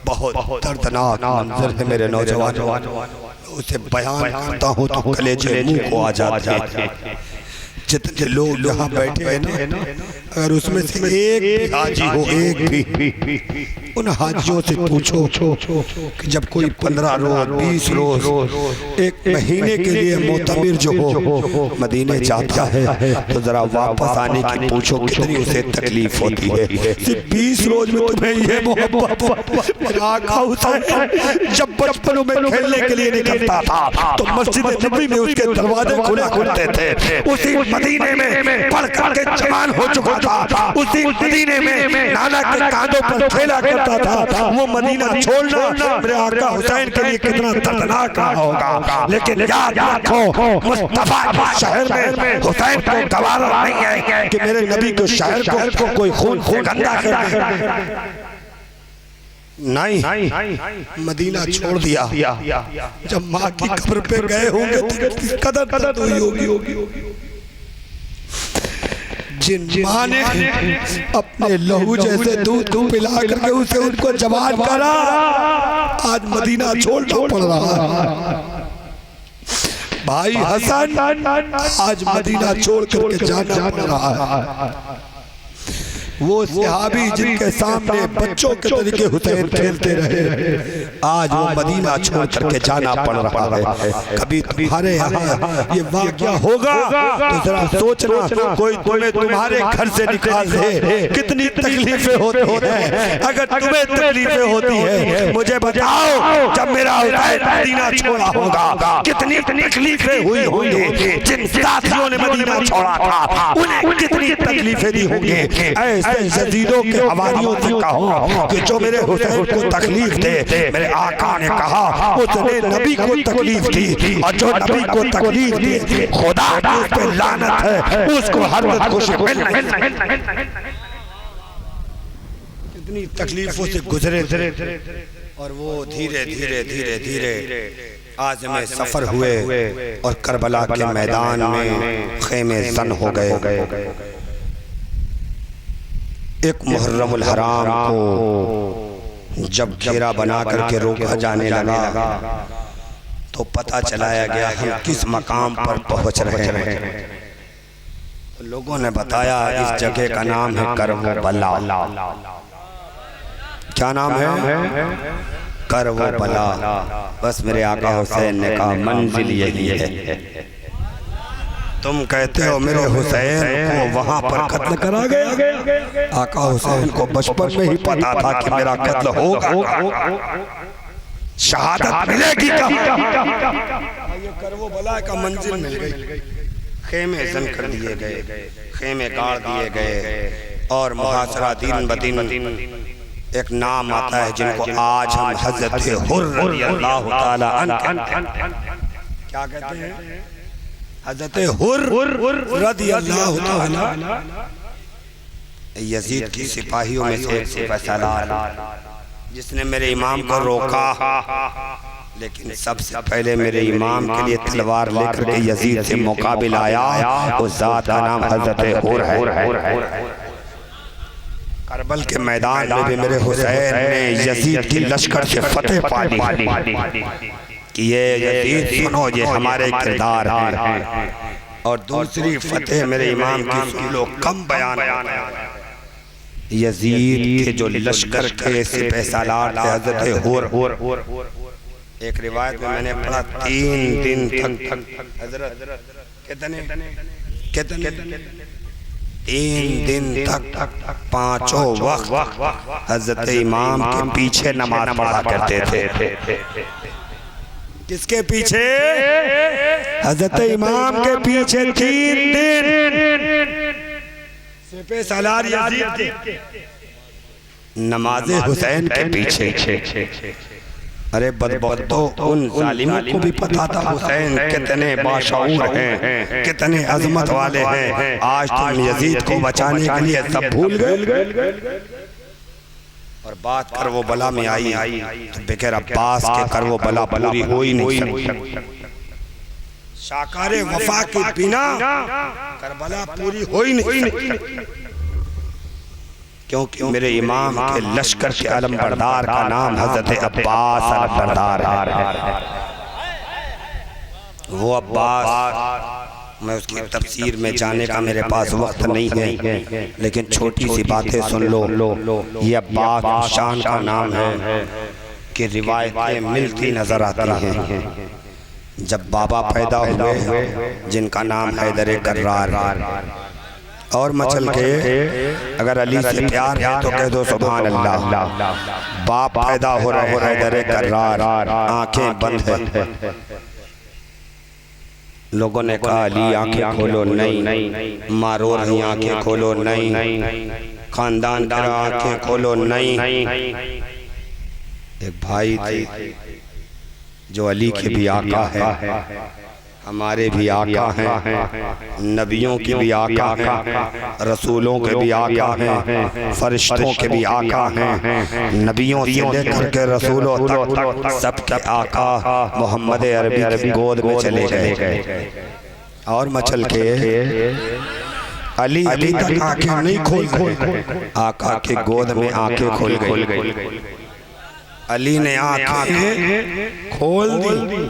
बहुत दर्दनाक मंजर है मेरे नौजवान। उसे बयान करता हूँ तो कलेजे मुंह को आ जाते हैं। जितने लोग यहाँ बैठे हैं ना, अगर उसमें से एक भी हाजी हो, एक भी, उन हाजियों से पूछो कि जब कोई 15 रोज 20 रोज एक महीने के लिए मोतमिर जो हो मदीने जाता है तो जरा वापस आने की पूछो कितनी उसे तकलीफ होती है। सिर्फ 20 रोज में तुम्हें ये मोहब्बत। आका हुसैन जब बचपनों में खेलने के लिए निकलता था तो मस्जिद नबी में उसके दरवाजे खुला करते थे। उसी मदीने में पढ़ करके जवान हो चुका था, उसी मदीने में नाना के कांधों पर खेला करता था। वो मदीना छोड़ना मेरे आका हुसैन के लिए कितना दर्दनाक रहा होगा। लेकिन याद रखो मुस्तफा के शहर में हुसैन को गवारा नहीं है कि मेरे नबी के शहर को कोई खून गंदा कर दे। नहीं, मदीना छोड़ दिया। जब माँ की कब्र पे गए होंगे तो किस कदर दर्द हुई होगी। जिन माँ ने अपने लहू जैसे दूध को पिला करके उसे उनको जवान करा, आज मदीना छोड़ना पड़ रहा है। भाई हसन आज मदीना छोड़ करके जाना पड़ रहा है। वो सहाबी जिनके सामने बच्चों के तरीके हुसैन खेलते रहे, आज वो मदीना छोड़ करके जाना पड़ रहा है। कभी तुम्हारे यहाँ ये वाक़या होगा तो जरा सोचना, कोई तुम्हें तुम्हारे घर से निकाल दे, कितनी तकलीफें होती हैं। अगर तुम्हें तकलीफें होती है मुझे बताओ, जब मेरा हुसैन मदीना छोड़ा होगा कितनी तकलीफें हुई होंगी। जिन साथियों ने मदीना छोड़ा था उन्हें कितनी तकलीफें दी होंगी। जजीरों के हवारियों से कहो कि जो मेरे हुसैन को तकलीफ दे, मेरे आका ने कहा उसने नबी को तकलीफ दी, और जो नबी को तकलीफ दी खुदा की उस पे लानत है, उसको हर वक्त खुशी मिलना। कितनी तकलीफों से गुजरे और वो धीरे धीरे धीरे धीरे आज में सफर हुए और करबला के मैदान में खेमे जन हो गए। एक मुहर्रमुल हराम को जब घेरा बना करके रोका जाने लगा तो पता चलाया गया हम किस मकाम पर पहुंच रहे हैं। लोगों ने बताया इस जगह का नाम है करबला। क्या नाम है? करबला। बस मेरे आका हुसैन ने कहा मंजिल यही है। तुम कहते हो मेरे हुसैन को वहां पर कत्ल करा गया। आका हुसैन को बचपन में ही पता था कि मेरा कत्ल होगा, शहादत मिलेगी। ये करबला का मंजिल मिल गई। खेमे जन कर दिए गए, खेमे गाड़ दिए गए और मुहासरा दिन ब दिन एक नाम आता है जिनको आज हम हजरत हुर्र रज़ियल्लाहु ताला अन्हु क्या कहते हैं? हज़रत हुर्र रज़ियल्लाहु ताला यजीद की सिपाहियों में से एक सिपाही सालार जिसने मेरे इमाम को रोका, लेकिन सबसे पहले मेरे इमाम के लिए तलवार लेकर के यजीद से मुकाबिला आया। उस जात का नाम हज़रत हुर्र है। करबल के मैदान में भी मेरे हुसैन ने यजीद की लश्कर से फतेह पा ली कि ये यजीद सुनो, ये हमारे किरदार हैं। और दूसरी फतेह मेरे इमाम की सुन लो, कम बयान यजीद के जो लश्कर के सिपहसालार थे हज़रत हुर्र। एक रिवायत में मैंने पढ़ा 3 दिन तक हज़रत कितने 3 दिन तक 5 वक्त हज़रत इमाम के पीछे नमाज पढ़ा करते थे। किसके पीछे? हज़रत इमाम के पीछे 3 दिन सिपहसालार यजीद नमाज़े हुसैन के पीछे। अरे बदबख्तो, उन जालिमों को भी पता था हुसैन कितने बाशऊर हैं, कितने अजमत वाले हैं। आज तुम यजीद को बचाने के लिए सब भूल गए। और बात करबला में आई तो बगैर अब्बास के करबला पूरी हो ही नहीं सकती। शाकारे वफा के बिना करबला पूरी हो ही नहीं सकती, क्योंकि मेरे इमाम के लश्कर के अलमबरदार का नाम हज़रत अब्बास अलमबरदार है। वो अब्बास, मैं उसकी तफसीर में जाने का मेरे पास वक्त नहीं है, लेकिन छोटी सी बातें सुन लो। ये अब्बास शान का नाम है कि रिवायतें मिलती नजर आती हैं। जब बाबा पैदा हुए जिनका नाम हैदर कर्रार, और मचल के अगर अली से प्यार है तो कह दो सुभान अल्लाह। बाप पैदा हो रहे हैदर कर्रार, आंखें बंद है। लोगों ने कहा अली आंखें खोलो, नहीं। माँ रो रही, आंखें खोलो, नहीं। खानदान करा, आंखें खोलो, नहीं। एक भाई थे जो अली के भी आका है, हमारे भी आका हैं, नबियों के भी आका हैं, रसूलों के भी आका हैं, फरिश्तों के भी आका हैं, नबियों से लेकर के रसूलों तक सबके आका मोहम्मद अरबी की गोद में चले गए। और मचल के अली अभी तक आंखें नहीं खोल, आका के गोद में आंखें खोल गई। अली ने आंखें खोल दी।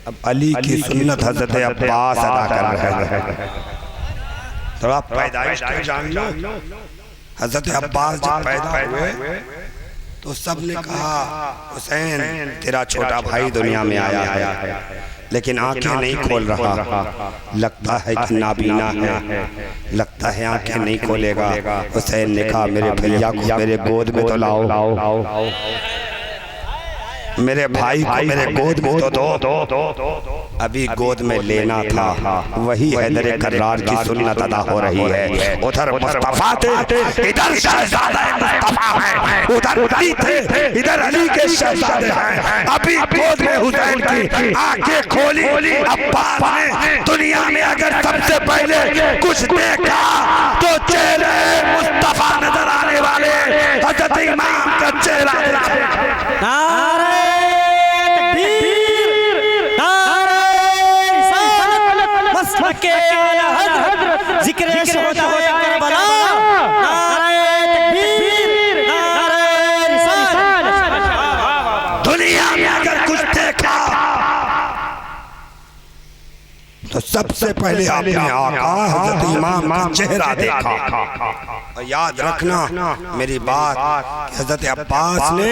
अब अली की सुन्नत हजरत अब्बास अदा कर रहे हैं। थोड़ा पैदाइश तो जान लो। हजरत अब्बास जब पैदा हुए तो सब ने कहा हुसैन तेरा छोटा भाई दुनिया में आया है, लेकिन आंखें नहीं खोल रहा, लगता है कि नाबीना है, लगता है आंखें नहीं खोलेगा। हुसैन ने कहा मेरे भैया को मेरे गोद में तो लाओ, मेरे भाई को मेरे गोद में तो दो। अभी गोद में लेना था, वही हैदर कर्रार की सुन्नत अदा हो रही है। उधर मुस्तफा थे, इधर शहजादा मुस्तफा है, उधर अली थे, इधर अली के शहजादे हैं। अभी गोद में हुसैन की आंखें खोली अब्बास ने। दुनिया में अगर सबसे पहले कुछ देखा तो चेहरे मुस्तफा नजर आने वाले हजरत इमाम का चेहरा देखा। के आला हज़रत ज़िक्र शोहदाए करबला, नारे तकबीर, नारे रिसालत। दुनिया में अगर कुछ देखा तो सबसे पहले आपने आका हजरत इमाम का चेहरा देखा। और याद रखना मेरी बात, हजरत अब्बास ने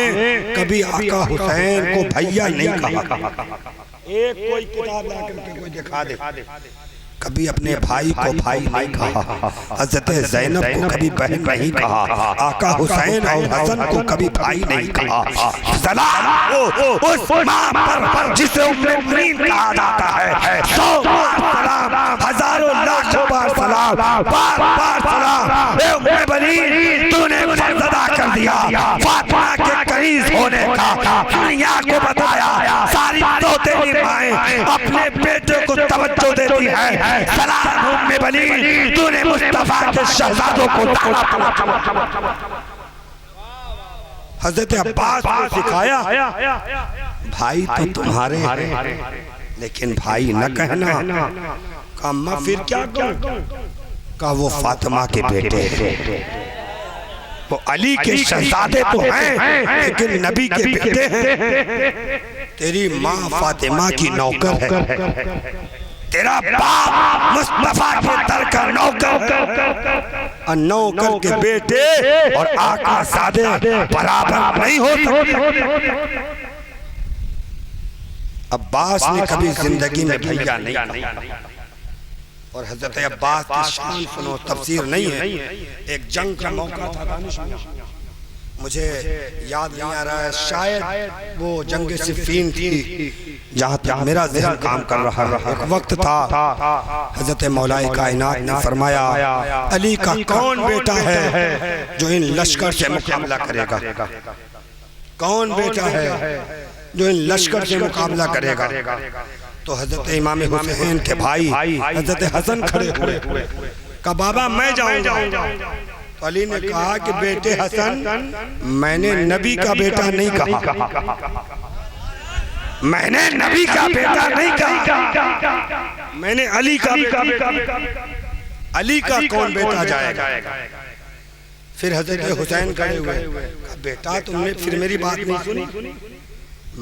कभी आका हुसैन को भैया नहीं कहा। एक कोई किताब ला करके कोई दिखा दे, कभी अपने भाई को भाई नहीं कहा, हजरत ज़ैनब को कभी बहन नहीं कहा, आका हुसैन और हसन को कभी भाई नहीं कहा। सलाम उस मां पर जिसे उम्मे मुमीन कहा जाता है, 100 बार सलाम, हजारों लाखों बार सलाम, बार बार सलाम। ए उम्मे बनी तूने फर्ज अदा कर दिया, फातिमा के करीब होने का दुनिया को बताया। सारी तोतेली माएं अपने बेटे को तवज्जो देती है। सलाम उम्मे बनी तूने मुस्तफा के शहजादों को हजरत अब्बास को सिखाया, भाई तो तुम्हारे लेकिन भाई न कहना। कहा मैं फिर क्या कहूं? कहा वो फातिमा के बेटे हैं, वो अली के शहजादे तो हैं लेकिन नबी के बेटे हैं। तेरी माँ फातिमा की नौकर है, तेरा बाप मुस्तफा के दर का नौकर, नौकर के बेटे और आका सादे बराबर नहीं हो सकते। अब्बास ने कभी जिंदगी में भैया नहीं कहा। और हजरत अब्बास की शान सुनो, तफसीर नहीं है। एक जंग का मौका था दानिश में, मुझे याद नहीं आ रहा है, शायद वो जंग सिफ़ीन थी जहाँ तक मेरा ज़हन काम कर रहा है। एक वक्त था हजरत मौलाए कायनात ने फरमाया अली का कौन बेटा है जो इन लश्कर से मुकाबला करेगा? कौन बेटा है जो इन लश्कर से मुकाबला करेगा? तो हजरत इमाम हुसैन के भाई हजरत हसन खड़े हुए, कहा बाबा मैं जाऊंगा। तो अली ने कहा कि बेटे हसन, मैंने नबी का बेटा नहीं कहा, मैंने नबी का बेटा नहीं कहा, मैंने अली का बेटा। अली का कौन बेटा जाएगा? फिर हजरत हुसैन खड़े हुए, कहा बेटा तुमने फिर मेरी बात नहीं सुनी,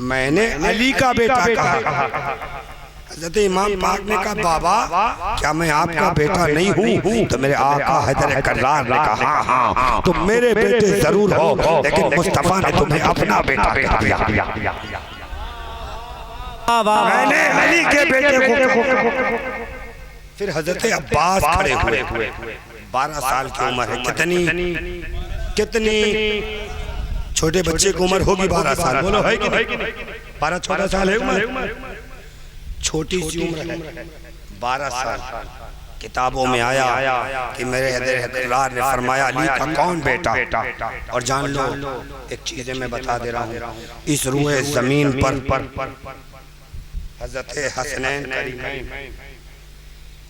मैंने अली का बेटा कहा। हज़रत इमाम पाक ने कहा बाबा क्या मैं आपका बेटा नहीं हूँ? तो मेरे आका हैदर कर्रार ने कहा हाँ तुम मेरे बेटे जरूर हो, लेकिन मुस्तफा ने तुम्हें अपना बेटा कह दिया। मैंने अली के बेटे को। फिर हज़रत अब्बास खड़े हुए, 12 साल की उम्र है। कितनी छोटे बच्चे की उम्र होगी 12 साल, बोलो है कि नहीं? 12-14 साल है उम्र, छोटी सी उम्र है 12 साल। किताबों में आया कि मेरे हज़रत ने फरमाया अली का कौन बेटा? और जान लो एक चीज़ मैं बता दे रहा हूँ, इस रूए ज़मीन पर हज़रत हसनैन करीमैन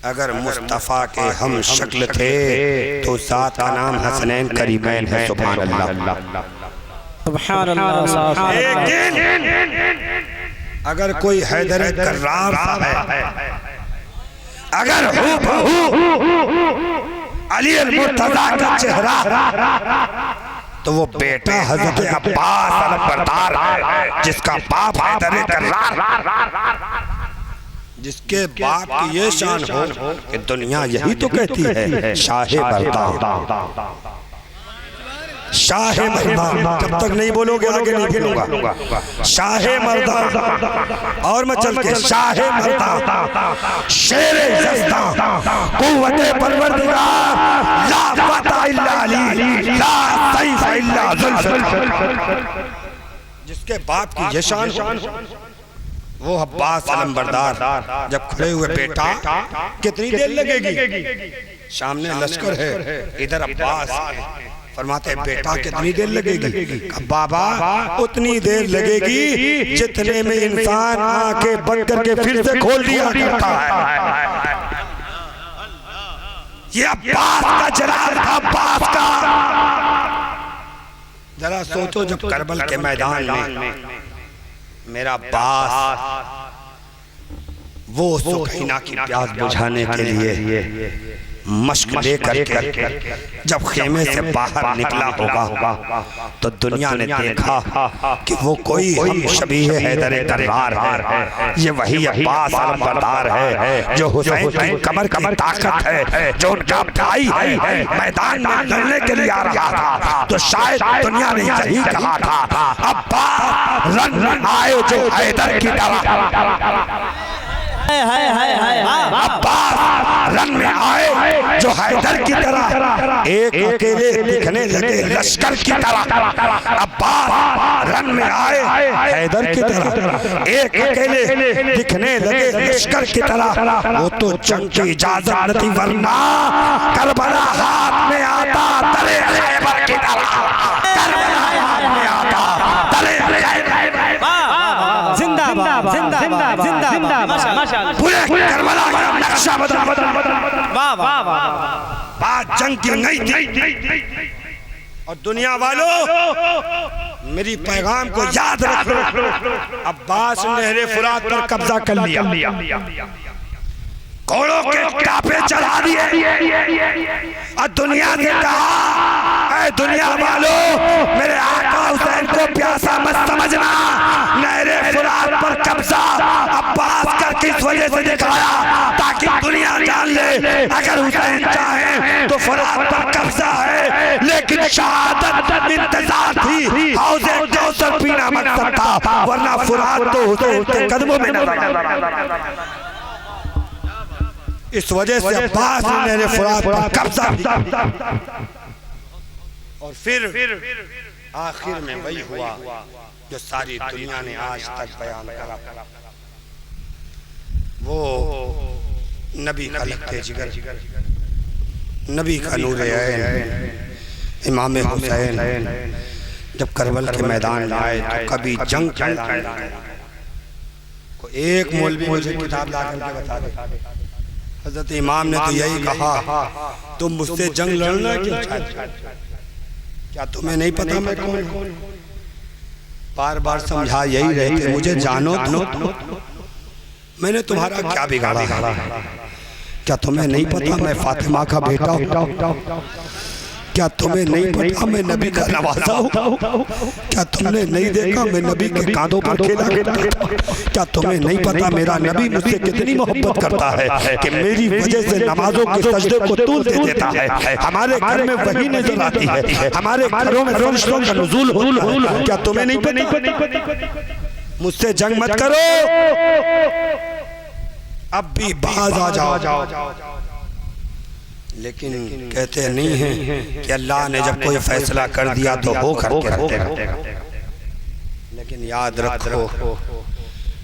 अगर मुस्तफ़ा के हम शक्ल थे तो साथ का नाम हसनैन करीमैन है। सुभान अल्लाह, सुभान अल्लाह। लेकिन अगर कोई हैदर कर्रार है, अगर अली मुर्तज़ा का चेहरा, तो वो बेटा हज़रत अब्बास अलबरदार है, जिसका बाप हैदर कर्रार, जिसके बाप की ये शान हो कि दुनिया यही तो कहती है शाहे मर्दान, शाहे मर्दान। जब तक नहीं बोलोगे आगे नहीं बोलूंगा। शाहे मर्दान और मैं चल के शाहे मर्दान, शेरे यज़दान, कुव्वते परवरदिगार, ला फता इल्ला अली, ला सैफ इल्ला ज़ुल्फ़िकार। जिसके बाप की ये शान हो, वो अब्बास अलंबरदार जब खड़े हुए, बेटा कितनी देर लगेगी? सामने लश्कर है, इधर अब्बास है। फरमाते बेटा कितनी देर लगेगी? बाबा उतनी देर लगेगी जितने में इंसान आंखें बंद करके फिर से खोल दिया करता है। ये अब्बास का जलाल था, अब्बास का। जरा सोचो जब करबल के मैदान में मेरा अब्बास वो सुखैना की प्यास बुझाने के लिए मश्क लेकर जब खेमे से बाहर निकला होगा तो दुनिया ने देखा कि वो कोई हम शबीह हैदर कर्रार है। ये वही अब्बास अलबरदार है जो हुसैन की कमर की ताकत है, जो उनका भाई है, मैदान में लड़ने के लिए आ रहा था। तो शायद दुनिया ने यही कहा था अब्बास रन आए जो हैदर की तरह, अब्बास रन में आए जो हैदर की तरह, एक अकेले दिखने लगे लश्कर की तरह। अब्बास रन में आए हैदर की तरह, एक अकेले दिखने लगे लश्कर की तरह। वो तो जंग की इजाजत न थी, वरना करबला हाथ में आता तले खैबर की तरह, करबला हाथ में आता तले जिंदाबाद जिंदाबाद जिंदाबाद माशाअल्लाह। पूरे करबला का नक्शा बदल वाह वाह वाह। बात जंग की नहीं थी। और दुनिया वालों मेरी पैगाम को याद रखो, अब्बास ने नहरे फुरात पर कब्जा कर लिया, घोड़ों के टापे चढ़ा दिए और दुनिया ने कहा ऐ दुनिया वालों मेरे आका हुसैन को प्यासा मत समझना। नहरे फुरात पर कब्जा अब्बास का किस वजह से दिखाया? ताकि दुनिया जान ले अगर हुसैन चाहे तो फुरात पर कब्जा है, लेकिन शहादत इंतजार थी, हौज़े कौसर पीना मकसद था, वरना फुरात तो हुसैन के कदमों में नजर। इस वजह से अब्बास ने नहरे फुरात पर कब्जा किया। और फिर आखिर में वही हुआ जो सारी दुनिया ने आज तक बयान करा। वो नबी का लखते जिगर, नबी का नूर ऐन, इमाम हुसैन जब करबल के मैदान में आए तो कभी जंग को एक मौलवी मुझे किताब ला करके बता दे। हजरत इमाम ने तो यही कहा तुम मुझसे जंग लड़ना क्यों चाहते? क्या तुम्हें नहीं पता मैं कौन हूं? बार बार समझा यही रहते मुझे जानो तो मैंने तुम्हारा क्या बिगाड़ा? क्या तुम्हें नहीं पता मैं फातिमा का बेटा हूं? क्या तुम्हें नहीं पता मैं नबी का नवाजा हूँ? क्या तुमने नहीं देखा मैं नबी के कांधों पर खेला करता था? क्या तुम्हें नहीं पता मेरा नबी मुझसे कितनी मोहब्बत करता है कि मेरी वजह से नमाजों के सजदे को तूल दे देता है। हमारे घर में वही नजर आती है, हमारे घरों में फरिश्तों का नुज़ूल होता है। क्या तुम्हें नहीं पता? मुझसे जंग मत करो, अब भी बाज आ जाओ। लेकिन कहते नहीं हैं कि अल्लाह ने जब कोई फैसला कर दिया तो हो करके रहते। लेकिन याद रखो,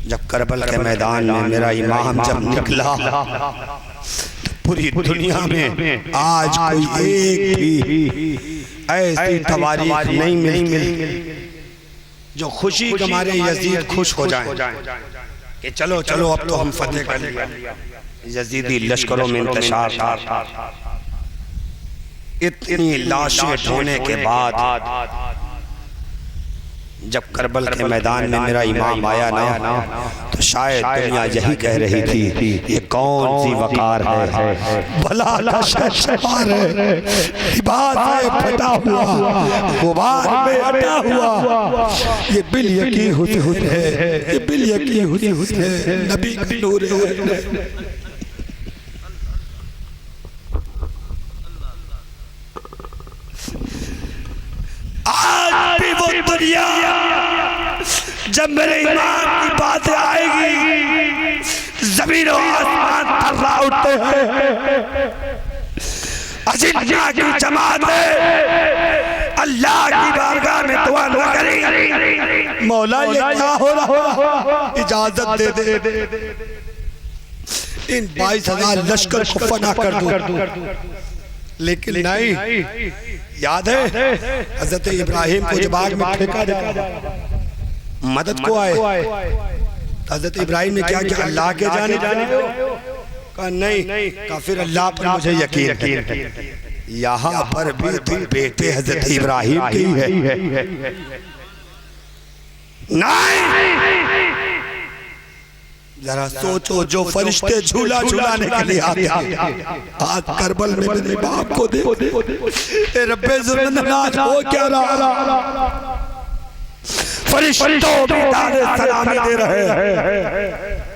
जब करबल के मैदान में मेरा इमाम जब निकला तो पूरी दुनिया में आज कोई एक भी ऐसी तवारीख नहीं मिलती जो खुशी के मारे यजीद खुश हो जाए कि चलो चलो अब तो हम फतेह कर लिया। यजीदी लश्करों में इंतशार था। इतनी लाशें ढोने के बाद जब करबल के मैदान में मेरा इमाम आया ना तो शायद दुनिया यही कह रही थी ये कौन सी वकार है, भला का शहर है, इबाद में फटा हुआ, गुबार में अटा हुआ, ये बिल यकी हुस्न है, ये बिल यकी हुस्न है, नबी का नूर है। आज भी वो दुनिया जब मेरे इमाम की बातें आएगी जमीन और आसमान थर्रा उठते हैं। अजिन्ना की जमात अल्लाह की बारगाह में दुआ न करी, मौला ये क्या हो रहा, इजाजत दे दे इन 22,000 लश्कर को फना कर दूं। लेकिन नहीं, याद है हजरत इब्राहिम को जब आग में फेंका जाए मदद को आए, हजरत इब्राहिम ने क्या किया? अल्लाह के जाने कहा नहीं, कहा फिर अल्लाह पर मुझे यकीन है। यहाँ पर भी तुम बेटे हजरत इब्राहिम की है। नहीं, जरा सोचो, जो फरिश्ते झूला झूलाने के लिए आते हैं आज करबल में मेरे बाप को दे रब्बे ज़ुल्मनाज हो क्या रहा, फरिश्तों भी दारे सलामी दे रहे हैं।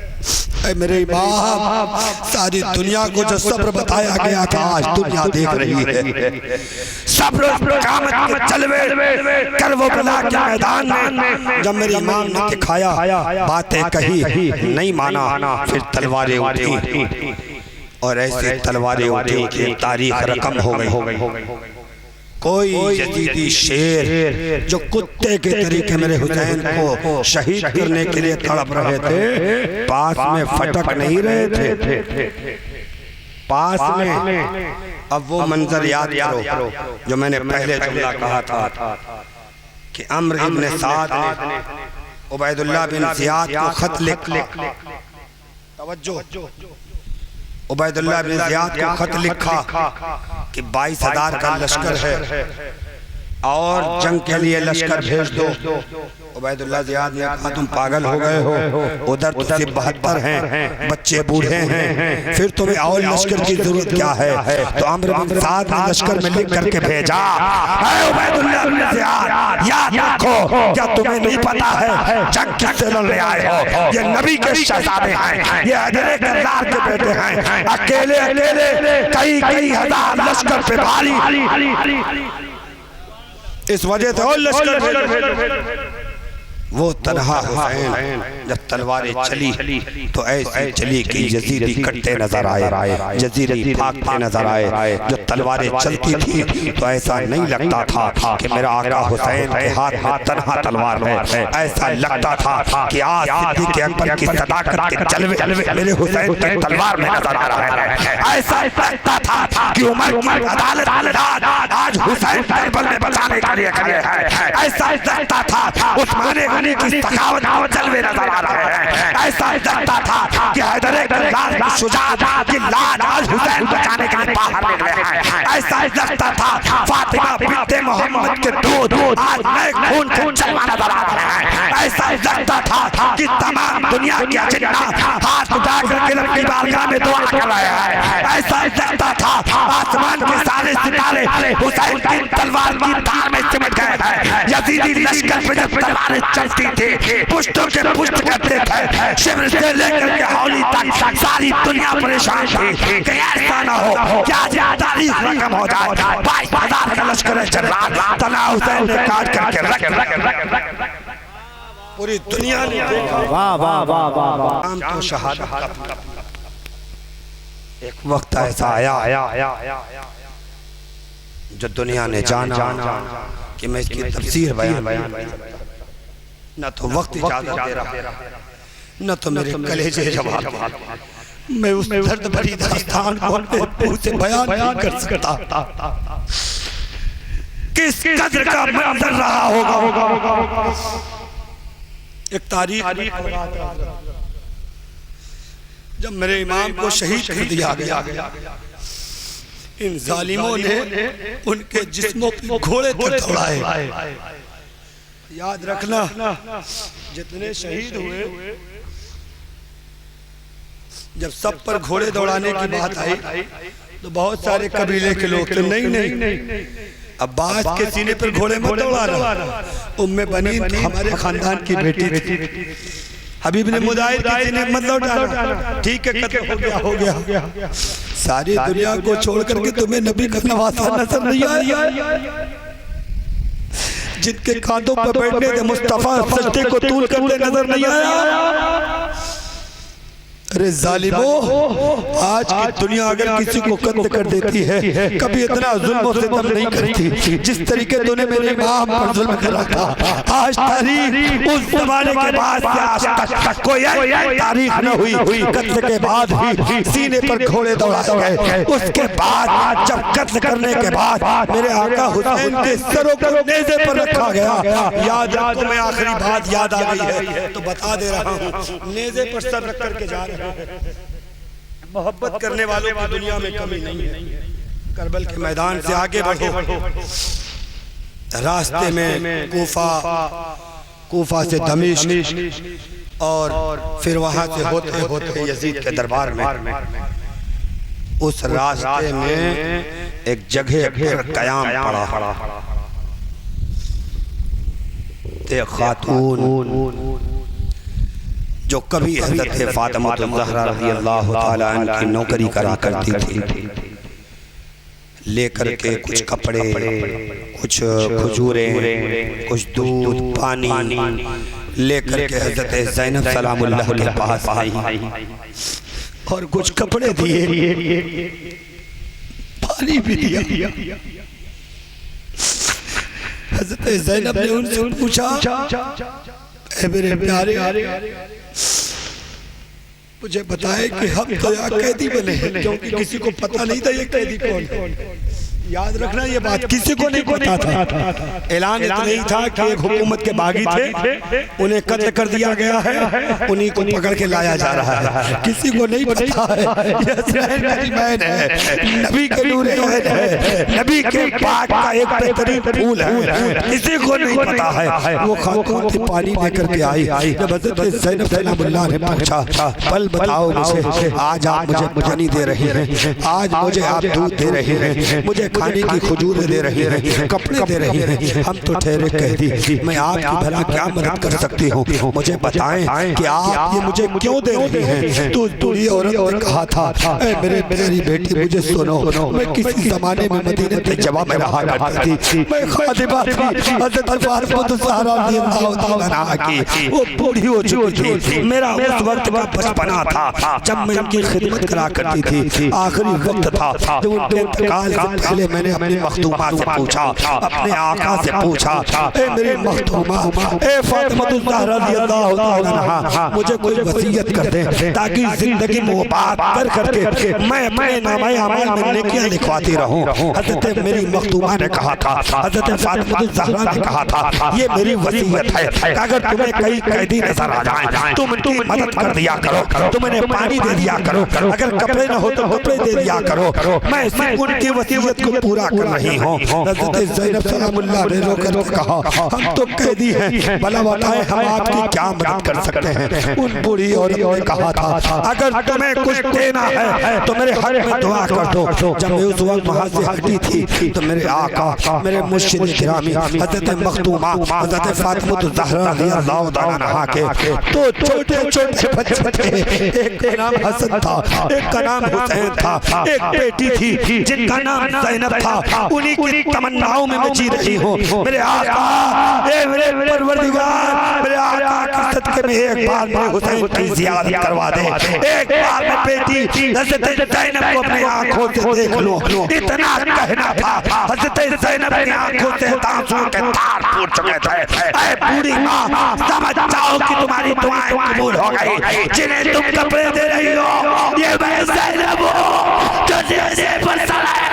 मेरे इमाम, सारी दुनिया को जो सब्र बताया गया था आज दुनिया देख रही है। सब्र क़यामत के जलवे करबला के मैदान में जब मेरे इमाम ने दिखाया, बातें कही, नहीं माना, फिर तलवारें उठी और ऐसी तलवारें उठी कि तारीख रकम हो गई। कोई यजीदी शेर जो कुत्ते के तरीके मेरे हुसैन को शहीद करने के लिए तड़प रहे थे, पास में फटक नहीं रहे थे, पास में। अब वो मंजर याद करो जो मैंने पहले जुमला कहा था कि अम्र इब्न साद ने उबैदुल्लाह बिन ज़ियाद को खत लिख, तवज्जो, उबैदुल्लाह बिन ज़ियाद को खत लिखा कि 22,000 का लश्कर है और जंग के लिए लश्कर भेज दो। उबैदुल्लाह ज़ियाद ने कहा तुम पागल हो गए हो, उधर तो सिर्फ 72 हैं, बच्चे बूढ़े हैं, फिर तुम्हें और लश्कर की जरूरत क्या है? तो अम्र बिन साद ने लश्कर में लिख करके भेजा, उबैदुल्लाह बिन ज़ियाद याद रखो, क्या तुम्हें नहीं पता है जंग किससे लड़ने आए हो? ये नबी के शहजादे हैं, ये हज़रत करदार के बेटे हैं, अकेले अकेले कई हजार लश्कर पे भारी, इस वजह से और लश्कर वो तन्हा हुसैन जब तलवारें चली तो ऐसी चली कि यजीदी कटते नजर आए, यजीदी भागते नजर आए। जो तलवारें चलती थी तो ऐसा नहीं लगता था कि मेरा आका हुसैन के हाथ में तन्हा तलवार है, ऐसा लगता था कि आज सिद्दीक़ अकबर की सदाकत के जलवे मेरे हुसैन की तलवार में नजर आ रहा है। ऐसा लगता था कि उमर की अदालत आज हुसैन करबल में बचाने के लिए खड़े हैं। ऐसा लगता था उस्मान की सखावत जलवे नजर आ रहे हैं। ऐसा लगता था कि हैदर की शुजाअत की लाज आज हुसैन बचाने के लिए बाहर निकले हैं। ऐसा लगता था फातिमा बिन्ते मोहम्मद के दूध आज नए खून से चलवा नजर आ रहे हैं। ऐसा लगता था कि तमाम दुनिया के अजिन्ना हाथ उठाकर किरण की बारगाह में दुआ कर रहे हैं। ऐसा लगता था आसमान के सारे सितारे हुसैन की तलवार की धार में सिमट गए थे। यजीदी लश्कर पे जब तलवारें चलती थी पुश्तों के पुश्त करते थे, शिमर से लेकर के हौली तक सारी दुनिया परेशान थी कि ऐसा ना हो क्या तारीख रकम हो जाए। 22,000 का लश्कर चल रहा तना हुसैन ने काट करके रख पूरी दुनिया ने देखा। वाह वाह वाह वाह वाह। नाम तो शहादत का। एक वक्त ऐसा आया जो दुनिया ने जाना कि मैं इसकी तफसीर बयान न तो वक्त इजाजत दे रहा न तो मेरे कलेजे जवाब। मैं उस दर्द भरी दास्तान को अपने मुंह से बयान नहीं कर सकता। किस कदर का मंजर रहा होगा। एक तारीख जब मेरे इमाम को शहीद कर दिया गया, इन जालिमों ने उनके जिस्मों पे घोड़े तक दौड़ाए। याद रखना जितने शहीद हुए जब सब पर घोड़े दौड़ाने की बात आई तो बहुत सारे कबीले के लोग थे नहीं अब्बास के सीने पर घोड़े मत दौड़ाना। उम्मे बनी हमारे खानदान की बेटी थी। हबीब ने मुदाहिर के सीने मत दौड़ाना। ठीक है कत्ल हो गया। सारी दुनिया को छोड़ करके तुम्हें नबी का नवासा नजर नहीं आया। जिनके कांधों पर बैठने थे मुस्तफा सजदे को तूल करते नजर नहीं आया। अरे जालिमो, आज की दुनिया अगर किसी को कत्ल कर देती है कभी इतना जुल्म से सितम नहीं करती जिस तरीके तूने मेरे इमाम पर जुल्म करा था। आज तारीख उस जमाने के बाद से आज तक कोई तारीख न हुई कत्ल के बाद ही सीने पर घोड़े दौड़ाए गए। उसके बाद जब कत्ल करने के बाद मेरे आका हुसैन के सरों को नेज़े पर रखा गया। याद तुम्हें आखिरी बात याद आ गई है तो बता दे रहा हूँ। नेज़े पर सर रख करके जा रहे हैं। मोहब्बत करने वालों की दुनिया में कमी नहीं है। करबल के मैदान से आगे बढ़ो। रास्ते में कूफा से दमिश्क और फिर वहां से होते होते यजीद के दरबार में उस रास्ते में एक जगह पर कयाम पड़ा। एक खातून जो कभी हज़रत फातिमा ज़हरा रज़ियल्लाहु ताला अन्हा की नौकरी करा करती थी, लेकर के कुछ कपड़े, कुछ खजूरें, कुछ दूध, पानी लेकर के हज़रत ज़ैनब सलामुल्लाह के पास आई और कुछ कपड़े दिए, पानी भी दिया। हज़रत ज़ैनब ने उनसे पूछा, ऐ मेरे प्यारे, मुझे बताए कि हम तो यहाँ कैदी बने हैं, क्योंकि किसी को पता नहीं था ये कैदी कौन है। याद रखना ये बात किसी को नहीं पता था। ऐलान इतना ही था कि एक हुकूमत के बागी थे, उन्हें कत्ल कर दिया गया है, उन्हीं को पकड़ के लाया जा रहा है। किसी को नहीं पता है ये मैन है, नबी के नूर है, नबी के पाक का एक बेहतरीन फूल है, किसी को नहीं पता है। वो खातून थी पानी लेकर के आई। जब हज़रत ज़ैनब सलामुल्लाह ने पूछा, पल बताओ मुझे, आज आप मुझे पानी दे रही हैं, आज मुझे आप दूध दे रही हैं, मुझे खाने की खजूर दे रही हैं, कपड़े दे रही हैं, हम तो ठहरे कैदी, मैं आपकी भला क्या मदद कर सकती हूँ, मुझे बताएं कि आप ये मुझे क्यों दे रही हैं। तो बूढ़ी औरत ने कहा था, मेरी बेटी मुझे सुनो, मैं किसी जमाने में मदीने के जवाब में रहा करती थी, मैं खादिमा थी हज़रत फातिमा ज़हरा रज़ियल्लाहु ताला अन्हा की, वो बूढ़ी हो चुकी थी। मेरा उस वक्त का बचपना था जब मैं उनकी खिदमत करा करती थी। आखिरी वक्त था जब उनके इंतकाल से पहले मैंने अपनी मखदूमा से पूछा, अपने आका से पूछा, ए मेरी मखदूमा, ए फातिमा ज़हरा रज़ियल्लाहु ताला अन्हा, मुझे कोई वसीयत कर दे ताकि जिंदगी मुबारक कर करके मैं अपने नामे अमाल में नेकियां लिखवाती रहूं। हज़रत मेरी मखदूमा ने कहा था, हज़रत फातिमा ज़हरा ने कहा था, ये मेरी वसीयत है, अगर तुम्हें कई कैदी नजर आ जाएं तुम उनकी मदद कर दिया करो, तुम उन्हें पानी दे दिया करो, अगर कपड़े न हो तो कपड़े दे दिया करो। मैं सिर्फ उनकी वसीयत को पूरा कर रही हो। हज़रत ज़ैनब सलामुल्लाह ने रोकर कहा, हम तो कैदी हैं, भला बताएं हम आपकी क्या मदद कर सकते हैं। उन बूढ़ी औरत ने कहा था, अगर तुम्हें कुछ देना है तो मेरे हक में दुआ कर दो। जब मैं उस वक्त वहाँ से हटी थी तो मेरे आका, मेरे मुर्शिद गिरामी हज़रत मखदूमा, हज़रत फातिमा ज़हरा रज़ियल्लाहु ताला अन्हा के तो छोटे छोटे बच्चे थे। एक का नाम हसन था, एक का नाम हुसैन था, एक बेटी थी जिनका नाम ज़ैनब था। उन्हीं की तमन्नाओं में मैं जी रही हूँ। मेरे आका, मेरे परवरदिगार, मेरे आका के सदके में एक बार मेरे हुसैन की ज़ियारत करवा दे। एक बार मैं बेटी हज़रत ज़ैनब को अपनी आँखों से देख लूं। इतना कहना था, हज़रत ज़ैनब की आँखों से आंसू के धार फूट चुके थे। ऐ बूढ़ी माँ, समझ जाओ कि तुम्हारी दुआएं कबूल हो गई। जिन्हें तुम कपड़े दे रही हो, ये मैं ज़ैनब हूँ जो सीने पर सर है,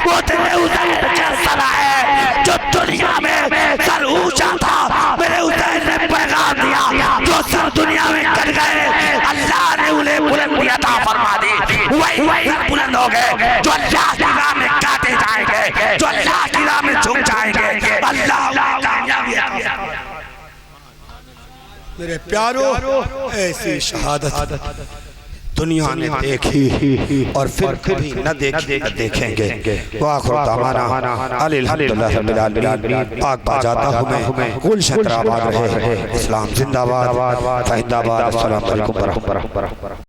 वो तेरे हुसैन का सर है जो दुनिया में सर ऊंचा था। मेरे हुसैन ने पैगाम दिया, जो सर दुनिया में कट गए अल्लाह ने उन्हें बुलंदी अता फरमा दी। वही बुलंद हो गए जो अल्लाह की राह में काटे जाएंगे, जो अल्लाह की राह में झुक जाएंगे। अल्लाह मेरे प्यारो, ऐसी शहादत दुनिया ने देखी और फिर कभी न देखी न देखेंगे। वाखिर दावाना अल्हम्दुलिल्लाह रब्बिल आलमीन। पाक बजाता हूँ मैं, गुलशन आबाद रहे, इस्लाम जिंदाबाद, फैज़ाबाद। अस्सलाम वालेकुम।